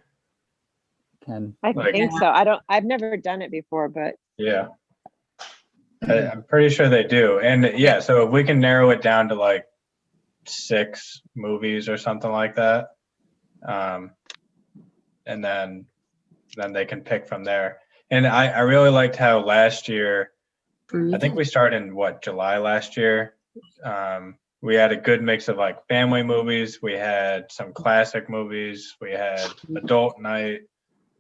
Ken. I Like- think so. I've never done it before, but Yeah. I'm pretty sure they do. And yeah, so if we can narrow it down to like 6 movies or something like that, and then they can pick from there. And I really liked how last year, I think we started in July last year. We had a good mix of like family movies. We had some classic movies. We had adult night.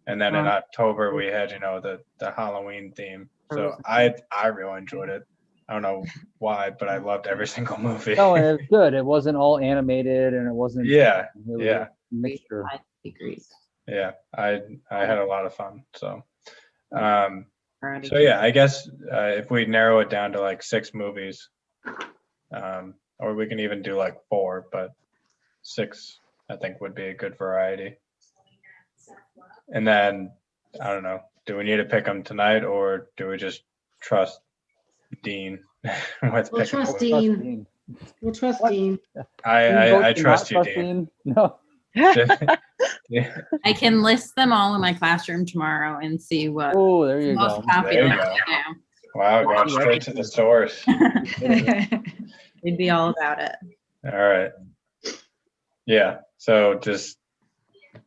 And then in October we had, the Halloween theme. So I really enjoyed it. I don't know why, but I loved every single movie. Oh, and it's good. It wasn't all animated, and it wasn't. Yeah, it was yeah. a mixture. I agree. Yeah, I had a lot of fun. So, Alrighty. so yeah, I guess if we narrow it down to like 6 movies, or we can even do like 4, but 6 I think would be a good variety. And then I don't know, do we need to pick them tonight, or do we just trust Dean with We'll picking trust them? Dean. We'll trust What? Dean. I trust you, Dean. No. Yeah. I can list them all in my classroom tomorrow and see what Oh, there you most go. popular There you right Wow, going straight to the source. now. They'd be all about it. All right. Yeah. So just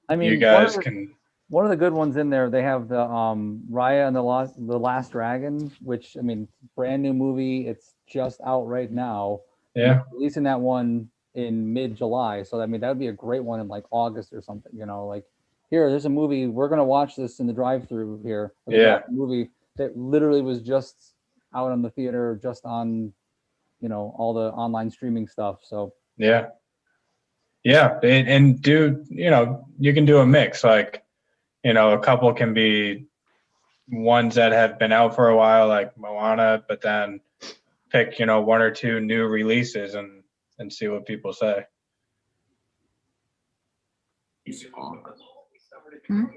I mean, you guys can. one of the good ones in there, they have the Raya and the Last Dragon, which, I mean, brand new movie. It's just out right now. Yeah. They're releasing that one in mid-July. So I mean, that would be a great one in like August or something, like there's a movie, we're gonna watch this in the drive-through here. Yeah. Movie that literally was just out on the theater, just on, all the online streaming stuff. So Yeah. Yeah. And do, you can do a mix. Like, a couple can be ones that have been out for a while, like Moana, but then pick, 1 or 2 new releases and see what people say.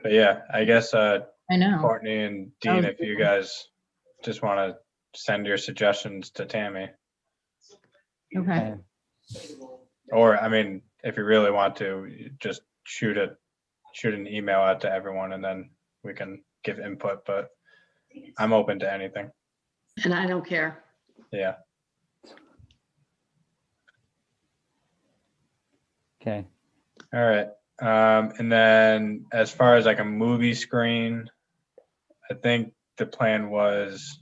But yeah, I guess I know. Courtney and Dean, if you guys just want to send your suggestions to Tammy, Okay. or I mean, if you really want to, you just shoot an email out to everyone, and then we can give input. But I'm open to anything. And I don't care. Yeah. okay. All right. And then as far as like a movie screen, I think the plan was,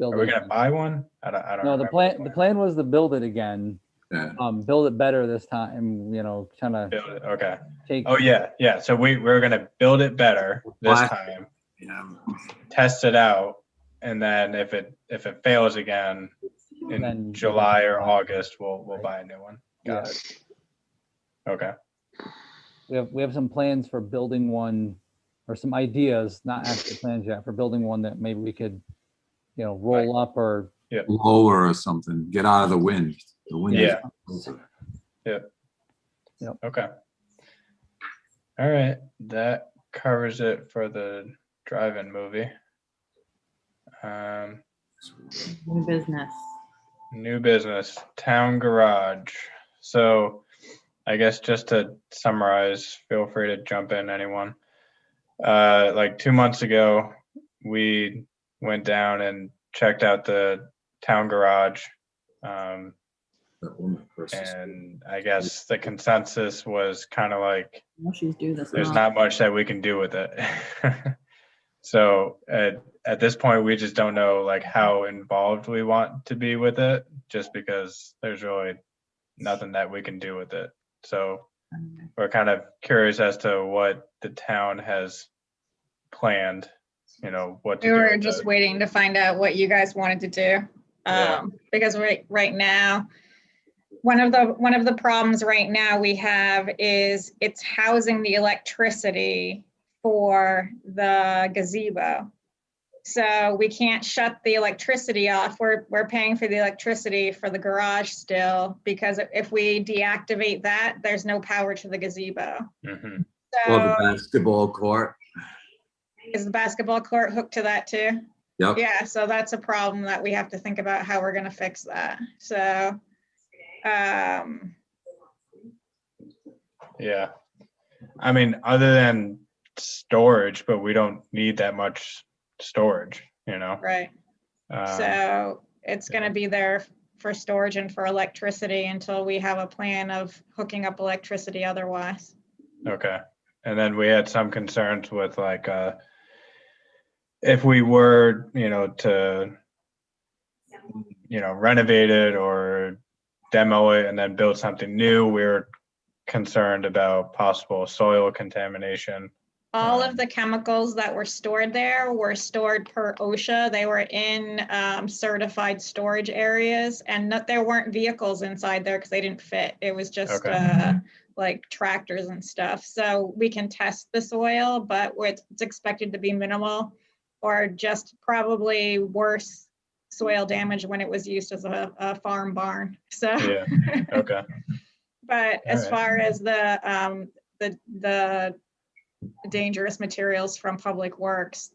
are we gonna buy one? I don't No, the remember. plan was to build it again, Yeah. build it better this time, kind of Build it. Okay. take. Oh yeah. So we're gonna build it better this Why? time, Yeah. test it out, and then if it fails again in Then- July or August, we'll buy a new one. Got Yeah. it. Okay. We have some plans for building one, or some ideas, not actual plans yet, for building one that maybe we could, roll up or. Lower or something, get out of the wind. The wind. Yeah. is- Okay. All right. That covers it for the drive-in movie. New business. New business, town garage. So I guess just to summarize, feel free to jump in, anyone. Like 2 months ago, we went down and checked out the town garage. That woman versus- And I guess the consensus was kind of like, No, she's due this there's month. not much that we can do with it. So at this point, we just don't know like how involved we want to be with it, just because there's really nothing that we can do with it. So we're kind of curious as to what the town has planned, you know, what to We do were with just it. waiting to find out what you guys wanted to do. Yeah. Because right now, one of the problems right now we have is it's housing the electricity for the gazebo. So we can't shut the electricity off. We're paying for the electricity for the garage still, because if we deactivate that, there's no power to the gazebo. Mm-hmm. Or the So basketball court. is the basketball court hooked to that too? Yep. Yeah, so that's a problem that we have to think about how we're gonna fix that. So, Yeah. I mean, other than storage, but we don't need that much storage, you know? right, so it's gonna be there for storage and for electricity until we have a plan of hooking up electricity otherwise. Okay. And then we had some concerns with like, if we were, you know, to, you know, renovate it or demo it and then build something new, we were concerned about possible soil contamination. All of the chemicals that were stored there were stored per OSHA. They were in certified storage areas, and there weren't vehicles inside there because they didn't fit. It was just like tractors and stuff. So we can test the soil, but it's expected to be minimal, or just probably worse soil damage when it was used as a farm barn. So Yeah. Okay. but as right. far as the dangerous materials from Public Works,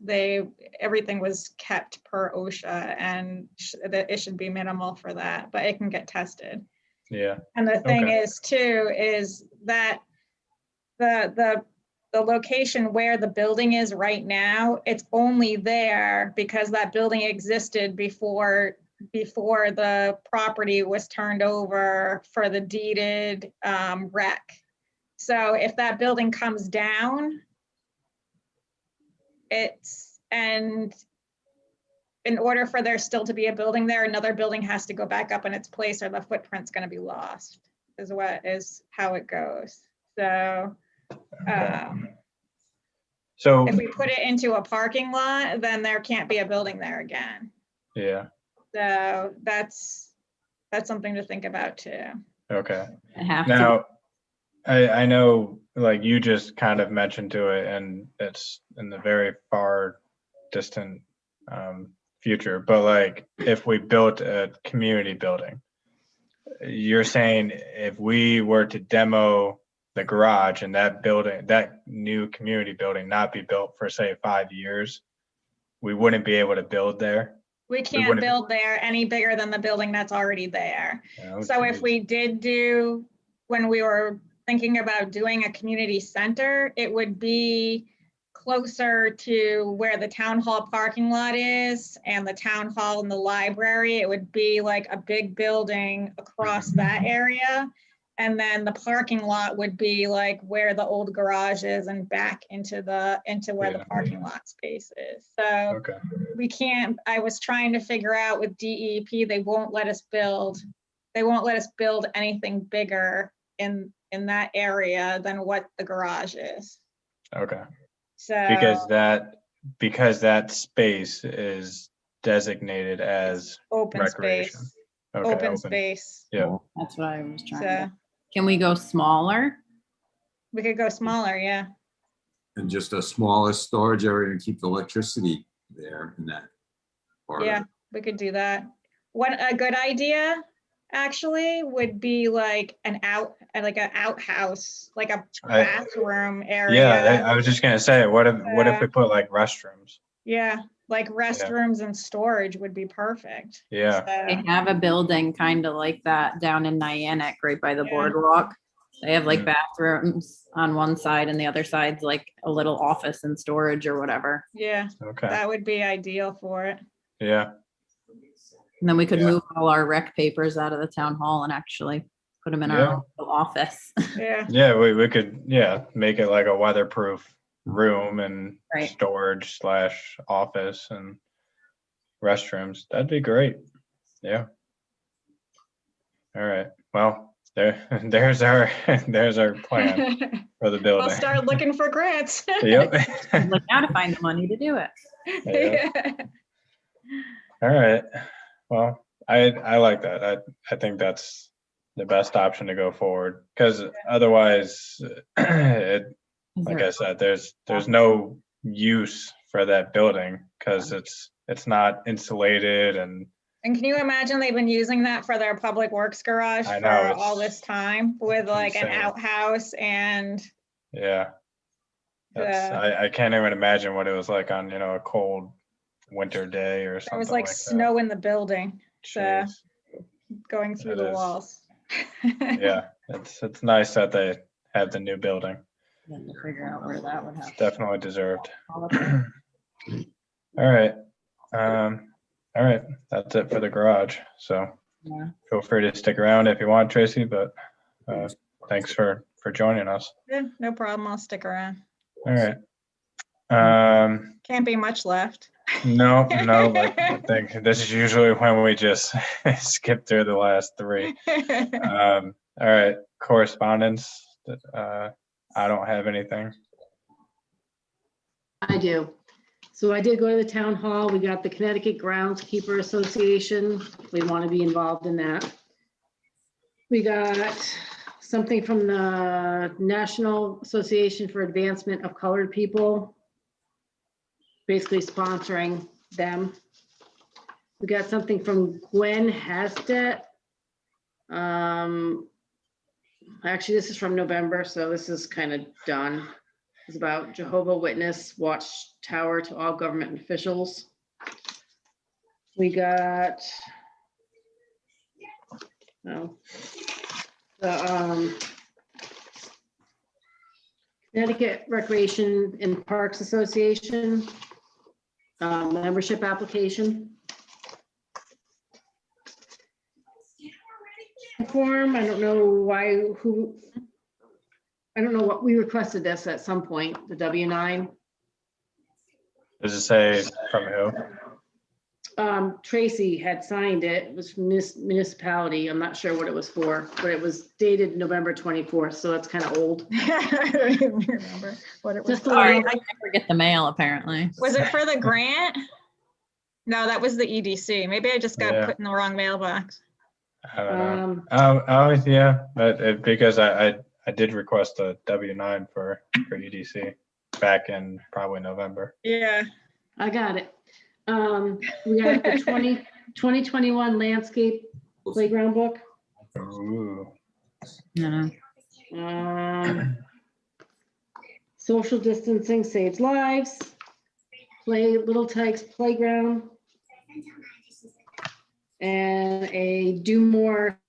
everything was kept per OSHA, and it should be minimal for that, but it can get tested. Yeah. And the thing Okay. is too, is that the location where the building is right now, it's only there because that building existed before the property was turned over for the deeded rec. So if that building comes down, and in order for there still to be a building there, another building has to go back up in its place, or the footprint's going to be lost, is how it goes. So So if we put it into a parking lot, then there can't be a building there again. yeah. So that's something to think about too. Okay. I have to. Now, I know like you just kind of mentioned to it, and it's in the very far distant future, but like if we built a community building, you're saying if we were to demo the garage and that building, that new community building not be built for say 5 years, we wouldn't be able to build there? We can't wouldn't- build there any bigger than the building that's already there. Oh, So if geez. we did when we were thinking about doing a community center, it would be closer to where the town hall parking lot is and the town hall and the library. It would be like a big building across that area. And then the parking lot would be like where the old garage is and back into where the parking lot space is. So Okay. we can't, I was trying to figure out with DEP, they won't let us build anything bigger in that area than what the garage is. Okay. So Because that space is designated as open recreation. space, Okay, open space. Yeah. That's what I was trying So to. Can we go smaller? we could go smaller, yeah. And just a smaller storage area and keep the electricity there in that part of Yeah, it. we could do that. A good idea actually would be like an outhouse, like a bathroom area. Yeah, I was just gonna say, what if we put like restrooms? Yeah, like restrooms and storage would be perfect. Yeah. They So, have a building kind of like that down in Niantic, right by the Yeah. boardwalk. They have like Mm. bathrooms on one side and the other side's like a little office and storage or whatever. yeah, Okay. that would be ideal for it. Yeah. And then we could Yeah. move all our rec papers out of the town hall and actually put them in our Yeah. own little office. Yeah. Yeah, we could, make it like a weatherproof room and Right. storage / office and restrooms. That'd be great. Yeah. All right. Well, there's our plan for the We'll building. start looking for grants. Yep. Like now to find the money to do it. Yeah. All right. Well, I like that. I think that's the best option to go forward, because otherwise, like I said, there's no use for that building because it's not insulated and And can you imagine they've been using that for their public works garage I for know, all this time with like an insane. outhouse and yeah. That's the, I can't even imagine what it was like on a cold winter day or something there was like that. snow in the building Jeez. going through It the is. walls. Yeah, it's nice that they have the new building. Then to figure out where that would It's happen. definitely deserved. All of it. All right. All right. That's it for the garage. So Yeah. feel free to stick around if you want, Tracy, but thanks for joining us. Yeah, no problem. I'll stick around. All right. Can't be much left. No, I think this is usually when we just skip through the last three. All right. Correspondence. I don't have anything. I do. So I did go to the town hall. We got the Connecticut Groundskeeper Association. We want to be involved in that. We got something from the National Association for Advancement of Colored People, basically sponsoring them. We got something from Gwen Hastet. Actually, this is from November, so this is kind of done. It's about Jehovah Witness Watchtower to all government officials. We got the Connecticut Recreation and Parks Association membership application form. I don't know I don't know what we requested this at some point, the W-9. Does it say from who? Tracy had signed it. It was from municipality. I'm not sure what it was for, but it was dated November 24th, so it's kind of old. I don't even remember what it was. Just a Sorry, little- I never get the mail apparently. Was it for the grant? No, that was the EDC. Maybe I just got Yeah. put in the wrong mailbox. I don't know. Yeah, but because I did request a W-9 for EDC back in probably November. Yeah. I got it. We got the 2021 landscape playground book. Ooh. No. Social distancing saves lives. Little Tykes playground. And a do more.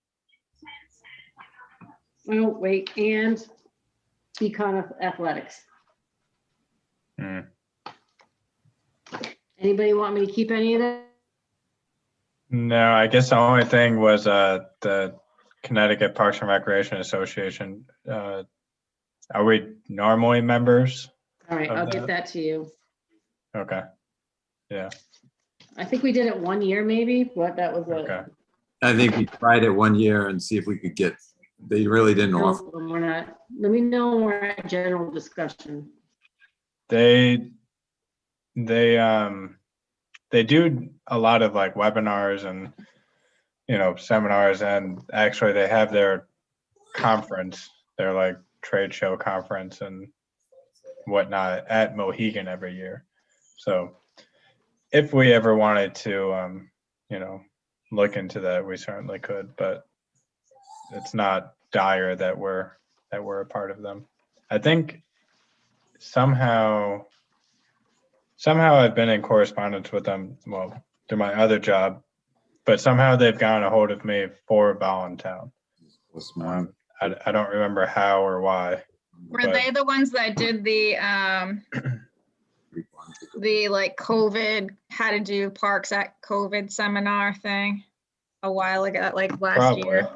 Oh, wait, and Beacon Athletics. Hmm. Anybody want me to keep any of that? No, I guess the only thing was the Connecticut Parks and Recreation Association. Are we normally members? All right, Of I'll that. get that to you. Okay. Yeah. I think we did it 1 year maybe, but that was Okay. I think we tried it 1 year and see if we could get, they really didn't offer. We're not, let me know when we're at general discussion. They do a lot of like webinars and seminars, and actually they have their conference, their like trade show conference and whatnot at Mohegan every year. So if we ever wanted to look into that, we certainly could, but it's not dire that we're a part of them. I think somehow I've been in correspondence with them, well, through my other job, but somehow they've gotten a hold of me for Voluntown. I don't remember how or why. Were But- they the ones that did the the like COVID, how to do parks at COVID seminar thing a while ago, like last Probably. year.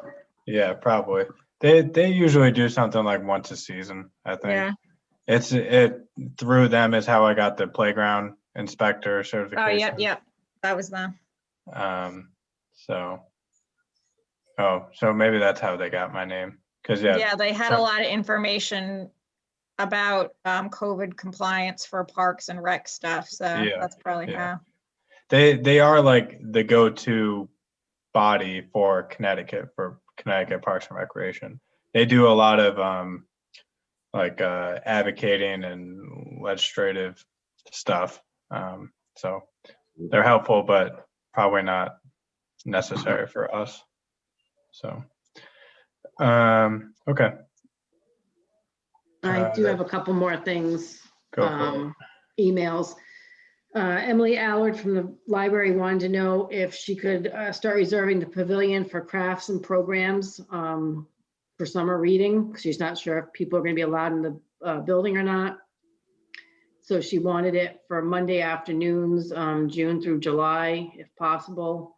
Yeah, probably. They usually do something like once a season, I think. Yeah. It through them is how I got the playground inspector Oh, certification. yep. That was them. So maybe that's how they got my name. Cause Yeah, they had a so- lot of information about COVID compliance for parks and rec stuff. So Yeah, that's probably yeah. how. They are like the go-to body for Connecticut Parks and Recreation. They do a lot of advocating and legislative stuff. So they're helpful, but probably not necessary for us. So, okay. I do have a couple more things. Go for it. Emails. Emily Allard from the library wanted to know if she could start reserving the pavilion for crafts and programs for summer reading. She's not sure if people are going to be allowed in the building or not. So she wanted it for Monday afternoons, June through July, if possible.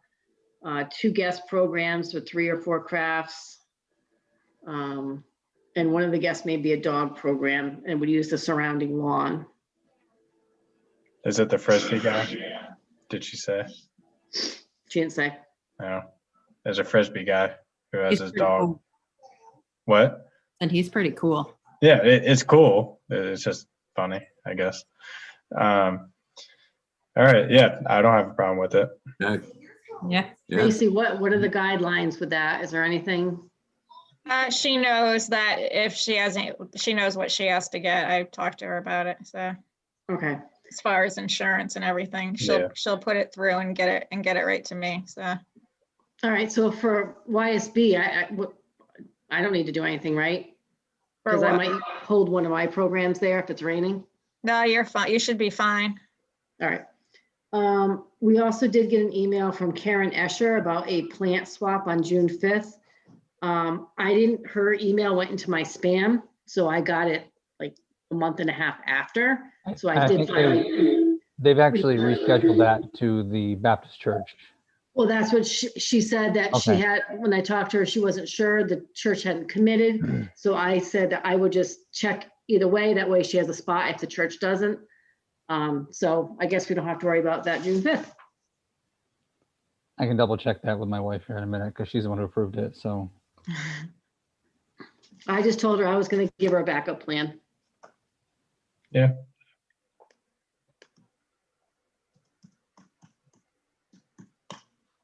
2 guest programs with 3 or 4 crafts. And one of the guests may be a dog program and would use the surrounding lawn. Is it the Frisbee guy? Did she say? She didn't say. No. There's a Frisbee guy who has He's his pretty dog. cool. What? And he's pretty cool. Yeah, it's cool. It's just funny, I guess. All right. Yeah, I don't have a problem with it. Yeah, Yeah. yeah. Tracy, what are the guidelines with that? Is there anything? She knows that if she hasn't, she knows what she has to get. I talked to her about it. So Okay. as far as insurance and everything, Yeah. she'll put it through and get it right to me. So All right. So for YSB, I don't need to do anything, right? for Because I what? might hold one of my programs there if it's raining. No, you're fine. You should be fine. All right. We also did get an email from Karen Escher about a plant swap on June 5th. Her email went into my spam, so I got it like a month and a half after. So I did think finally. they've actually rescheduled that to the Baptist church. Well, that's what she said that she Okay. had, when I talked to her, she wasn't sure, the church hadn't committed. So I said that I would just check either way, that way she has a spot if the church doesn't. So I guess we don't have to worry about that June 5th. I can double check that with my wife here in a minute because she's the one who approved it. So I just told her I was gonna give her a backup plan. Yeah.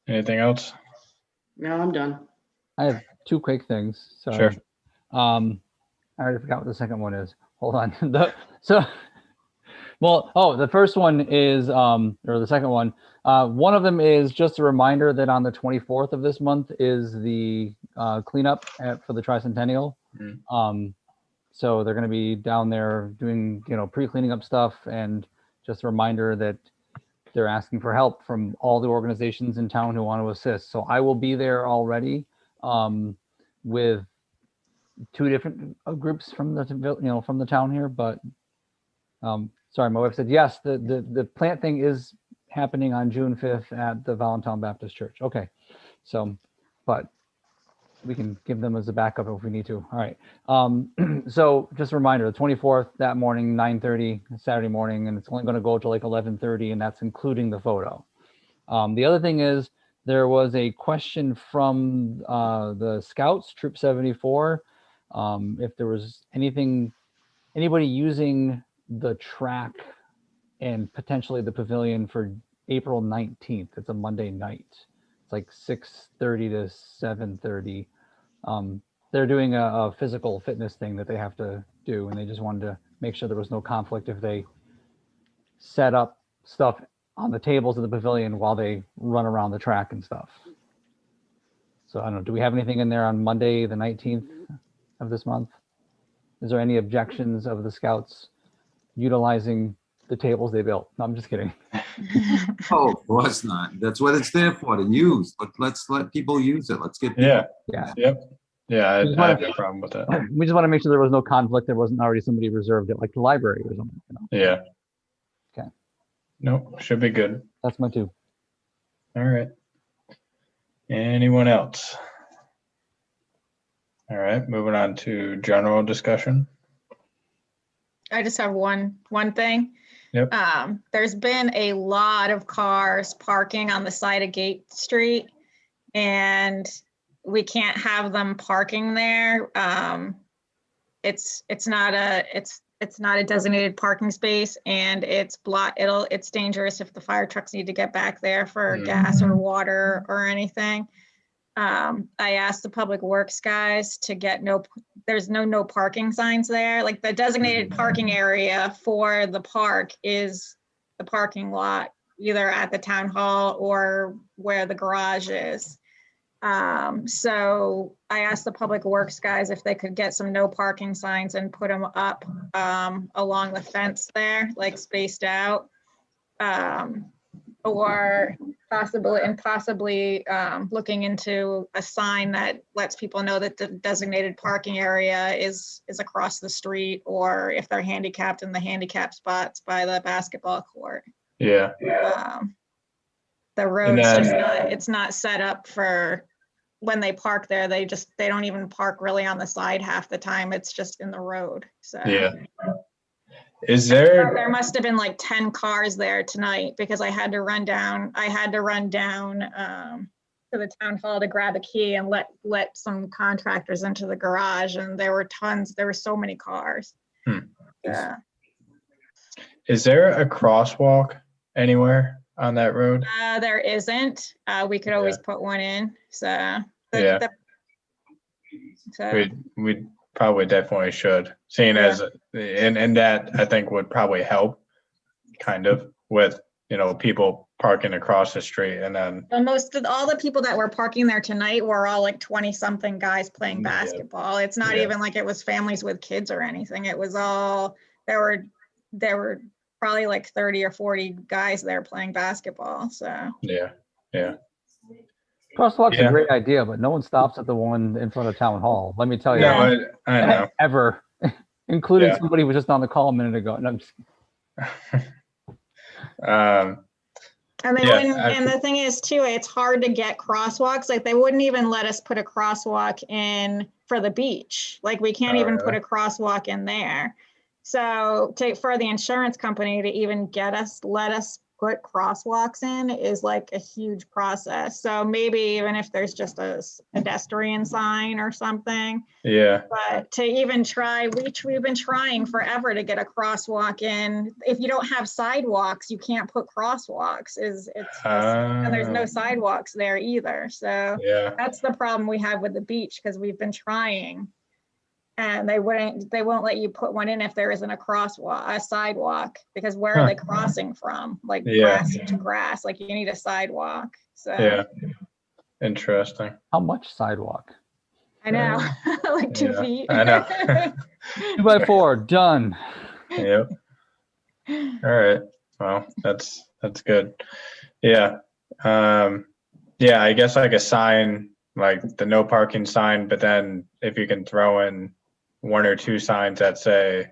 Anything else? No, I'm done. I have 2 quick things. Sorry. Sure. I already forgot what the second one is. Hold on. The first one is, or the second one, one of them is just a reminder that on the 24th of this month is the cleanup for the Tricentennial. So they're going to be down there doing, pre-cleaning up stuff, and just a reminder that they're asking for help from all the organizations in town who want to assist. So I will be there already with 2 different groups from the from the town here. But sorry, my wife said yes. The plant thing is happening on June 5th at the Valentine Baptist Church. Okay, so but we can give them as a backup if we need to. All right. So just a reminder, the 24th that morning, 9:30 Saturday morning, and it's only going to go to like 11:30, and that's including the photo. The other thing is there was a question from the Scouts, Troop 74, if there was anybody using the track and potentially the pavilion for April 19th. It's a Monday night. It's like 6:30 to 7:30. They're doing a physical fitness thing that they have to do, and they just wanted to make sure there was no conflict if they set up stuff on the tables of the pavilion while they run around the track and stuff. So I don't know, do we have anything in there on Monday, the 19th of this month? Is there any objections of the Scouts utilizing the tables they built? No, I'm just kidding. Oh, of course not. That's what it's there for, to use. But let's let people use it. Let's get people. Yeah. Yeah. Yep. Yeah, Just I have wanna- no problem with that. We just want to make sure there was no conflict. There wasn't already somebody reserved at like the library or something. Yeah. Nope, should be good. That's my two. All right. Anyone else? All right, moving on to general discussion. I just have one thing. Yep. There's been a lot of cars parking on the side of Gate Street, and we can't have them parking there. It's not a designated parking space, and it's dangerous if the fire trucks need to get back there for gas or water or anything. I asked the public works guys to get there's no parking signs there. Like, the designated parking area for the park is the parking lot, either at the town hall or where the garage is. So I asked the public works guys if they could get some no parking signs and put them up along the fence there, like spaced out. Or possibly looking into a sign that lets people know that the designated parking area is across the street, or if they're handicapped, in the handicap spots by the basketball court. Yeah. The road's it's not set up for when they park there. They don't even park really on the side half the time. It's just in the road. So Yeah. Is there must have been like 10 cars there tonight, because I had to run down to the town hall to grab a key and let some contractors into the garage, and there were so many cars. Yeah. Is there a crosswalk anywhere on that road? There isn't. We could always put one in. So We probably definitely should, seeing as and that I think would probably help kind of with, people parking across the street. And then all the people that were parking there tonight were all like 20-something guys playing basketball. It's not even like it was families with kids or anything. It was all, there were probably like 30 or 40 guys there playing basketball. So yeah. Crosswalk's a great idea, but no one stops at the one in front of town hall. Let me tell you. No, I know. Ever, including somebody who was just on the call a minute ago. No, I'm just... And they wouldn't, and the thing is too, it's hard to get crosswalks. Like, they wouldn't even let us put a crosswalk in for the beach. Like, we can't even put a crosswalk in there. So for the insurance company to even let us put crosswalks in is like a huge process. So maybe even if there's just a pedestrian sign or something. Yeah. But to even try, we've been trying forever to get a crosswalk in. If you don't have sidewalks, you can't put crosswalks. And there's no sidewalks there either. So that's the problem we have with the beach, because we've been trying. And they won't let you put one in if there isn't a sidewalk, because where are they crossing from? Like grass to grass, like you need a sidewalk. So interesting. How much sidewalk? I know, like 2 feet. I know. 2x4, done. Yep. All right. Well, that's good. Yeah. I guess like a sign, like the no parking sign, but then if you can throw in 1 or 2 signs that say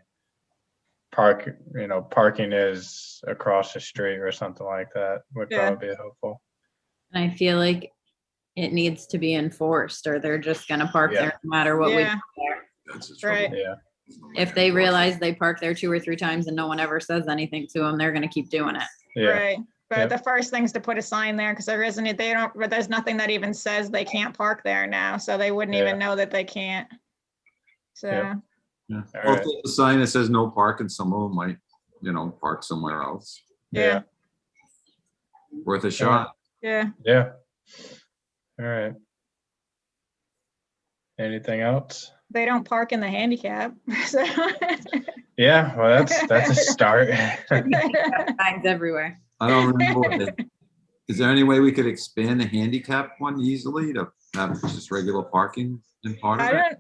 parking is across the street or something like that would probably be helpful. And I feel like it needs to be enforced, or they're just going to park there no matter what we do there. That's right. Yeah. If they realize they park there 2 or 3 times and no one ever says anything to them, they're going to keep doing it. Yeah. Right. But the first thing's to put a sign there, because there's nothing that even says they can't park there now. So they wouldn't even know that they can't. So. Yeah. All Well, right. if the sign that says no parking, some of them might, park somewhere else. Yeah. Worth a shot. Yeah. Yeah. All right. Anything else? They don't park in the handicap. So. Yeah. Well, that's a start. Signs everywhere. I don't remember. Is there any way we could expand the handicap one easily to have just regular parking in part of it?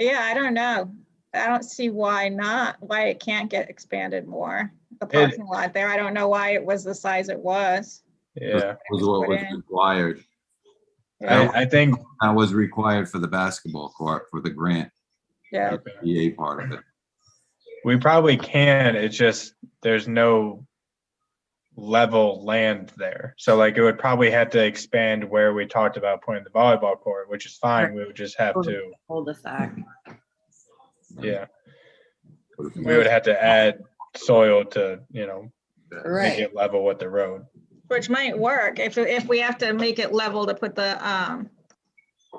I don't know. I don't see why it can't get expanded more. The parking lot there, I don't know why it was the size it was. Yeah. That was what was required. Yeah. I think that was required for the basketball court for the grant. Yeah. The EA part of it. we probably can. It's just there's no level land there. So like it would probably have to expand where we talked about putting the volleyball court, which is fine. We would just have to, Cul-de-sac. yeah. We would have to add soil to, make Right. it level with the road. Which might work. If we have to make it level to put the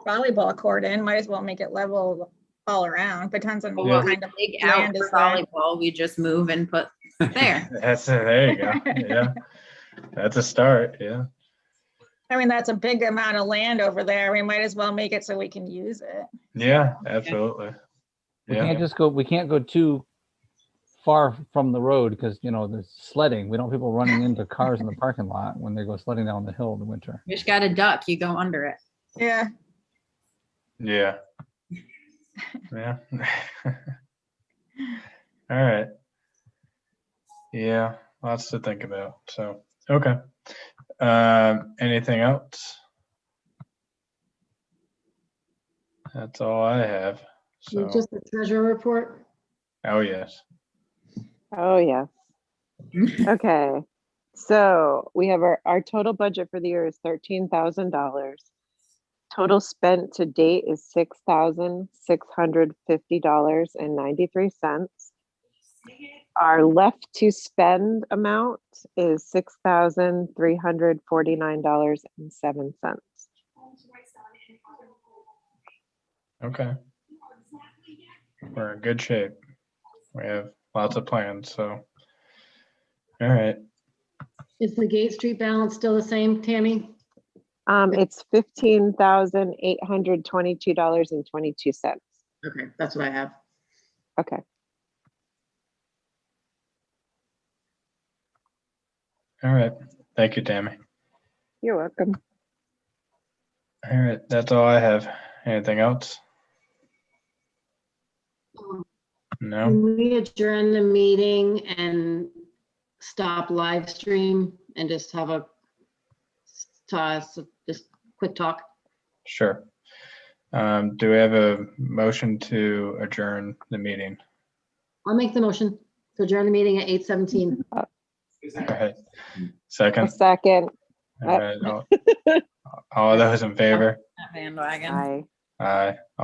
volleyball court in, might as well make it level all around. Depends on Well, what what we kind of dig out land for is there. volleyball, we just move and put there. There you go. Yeah. That's a start. Yeah. I mean, that's a big amount of land over there. We might as well make it so we can use it. Yeah, absolutely. We Yeah. can't go too far from the road because, there's sledding. We don't want people running into cars in the parking lot when they go sledding down the hill in the winter. You just got a duck, you go under it. Yeah. Yeah. Yeah. All right. Yeah, lots to think about. So, okay. Anything else? That's all I have. So, Just the treasurer report. oh yes. Oh, yes. Okay. So we have our total budget for the year is $13,000. Total spent to date is $6,650.93. Our left to spend amount is $6,349.07. Okay. We're in good shape. We have lots of plans. So, all right. Is the Gate Street balance still the same, Tammy? It's $15,822.22. Okay, that's what I have. Okay. All right. Thank you, Tammy. You're welcome. All right. That's all I have. Anything else? No. Can we adjourn the meeting and stop live stream and just have a just quick talk? Sure. Do we have a motion to adjourn the meeting? I'll make the motion to adjourn the meeting at 8:17. All right. A Second. second. All right. All those in favor? That bandwagon. Aye. Aye.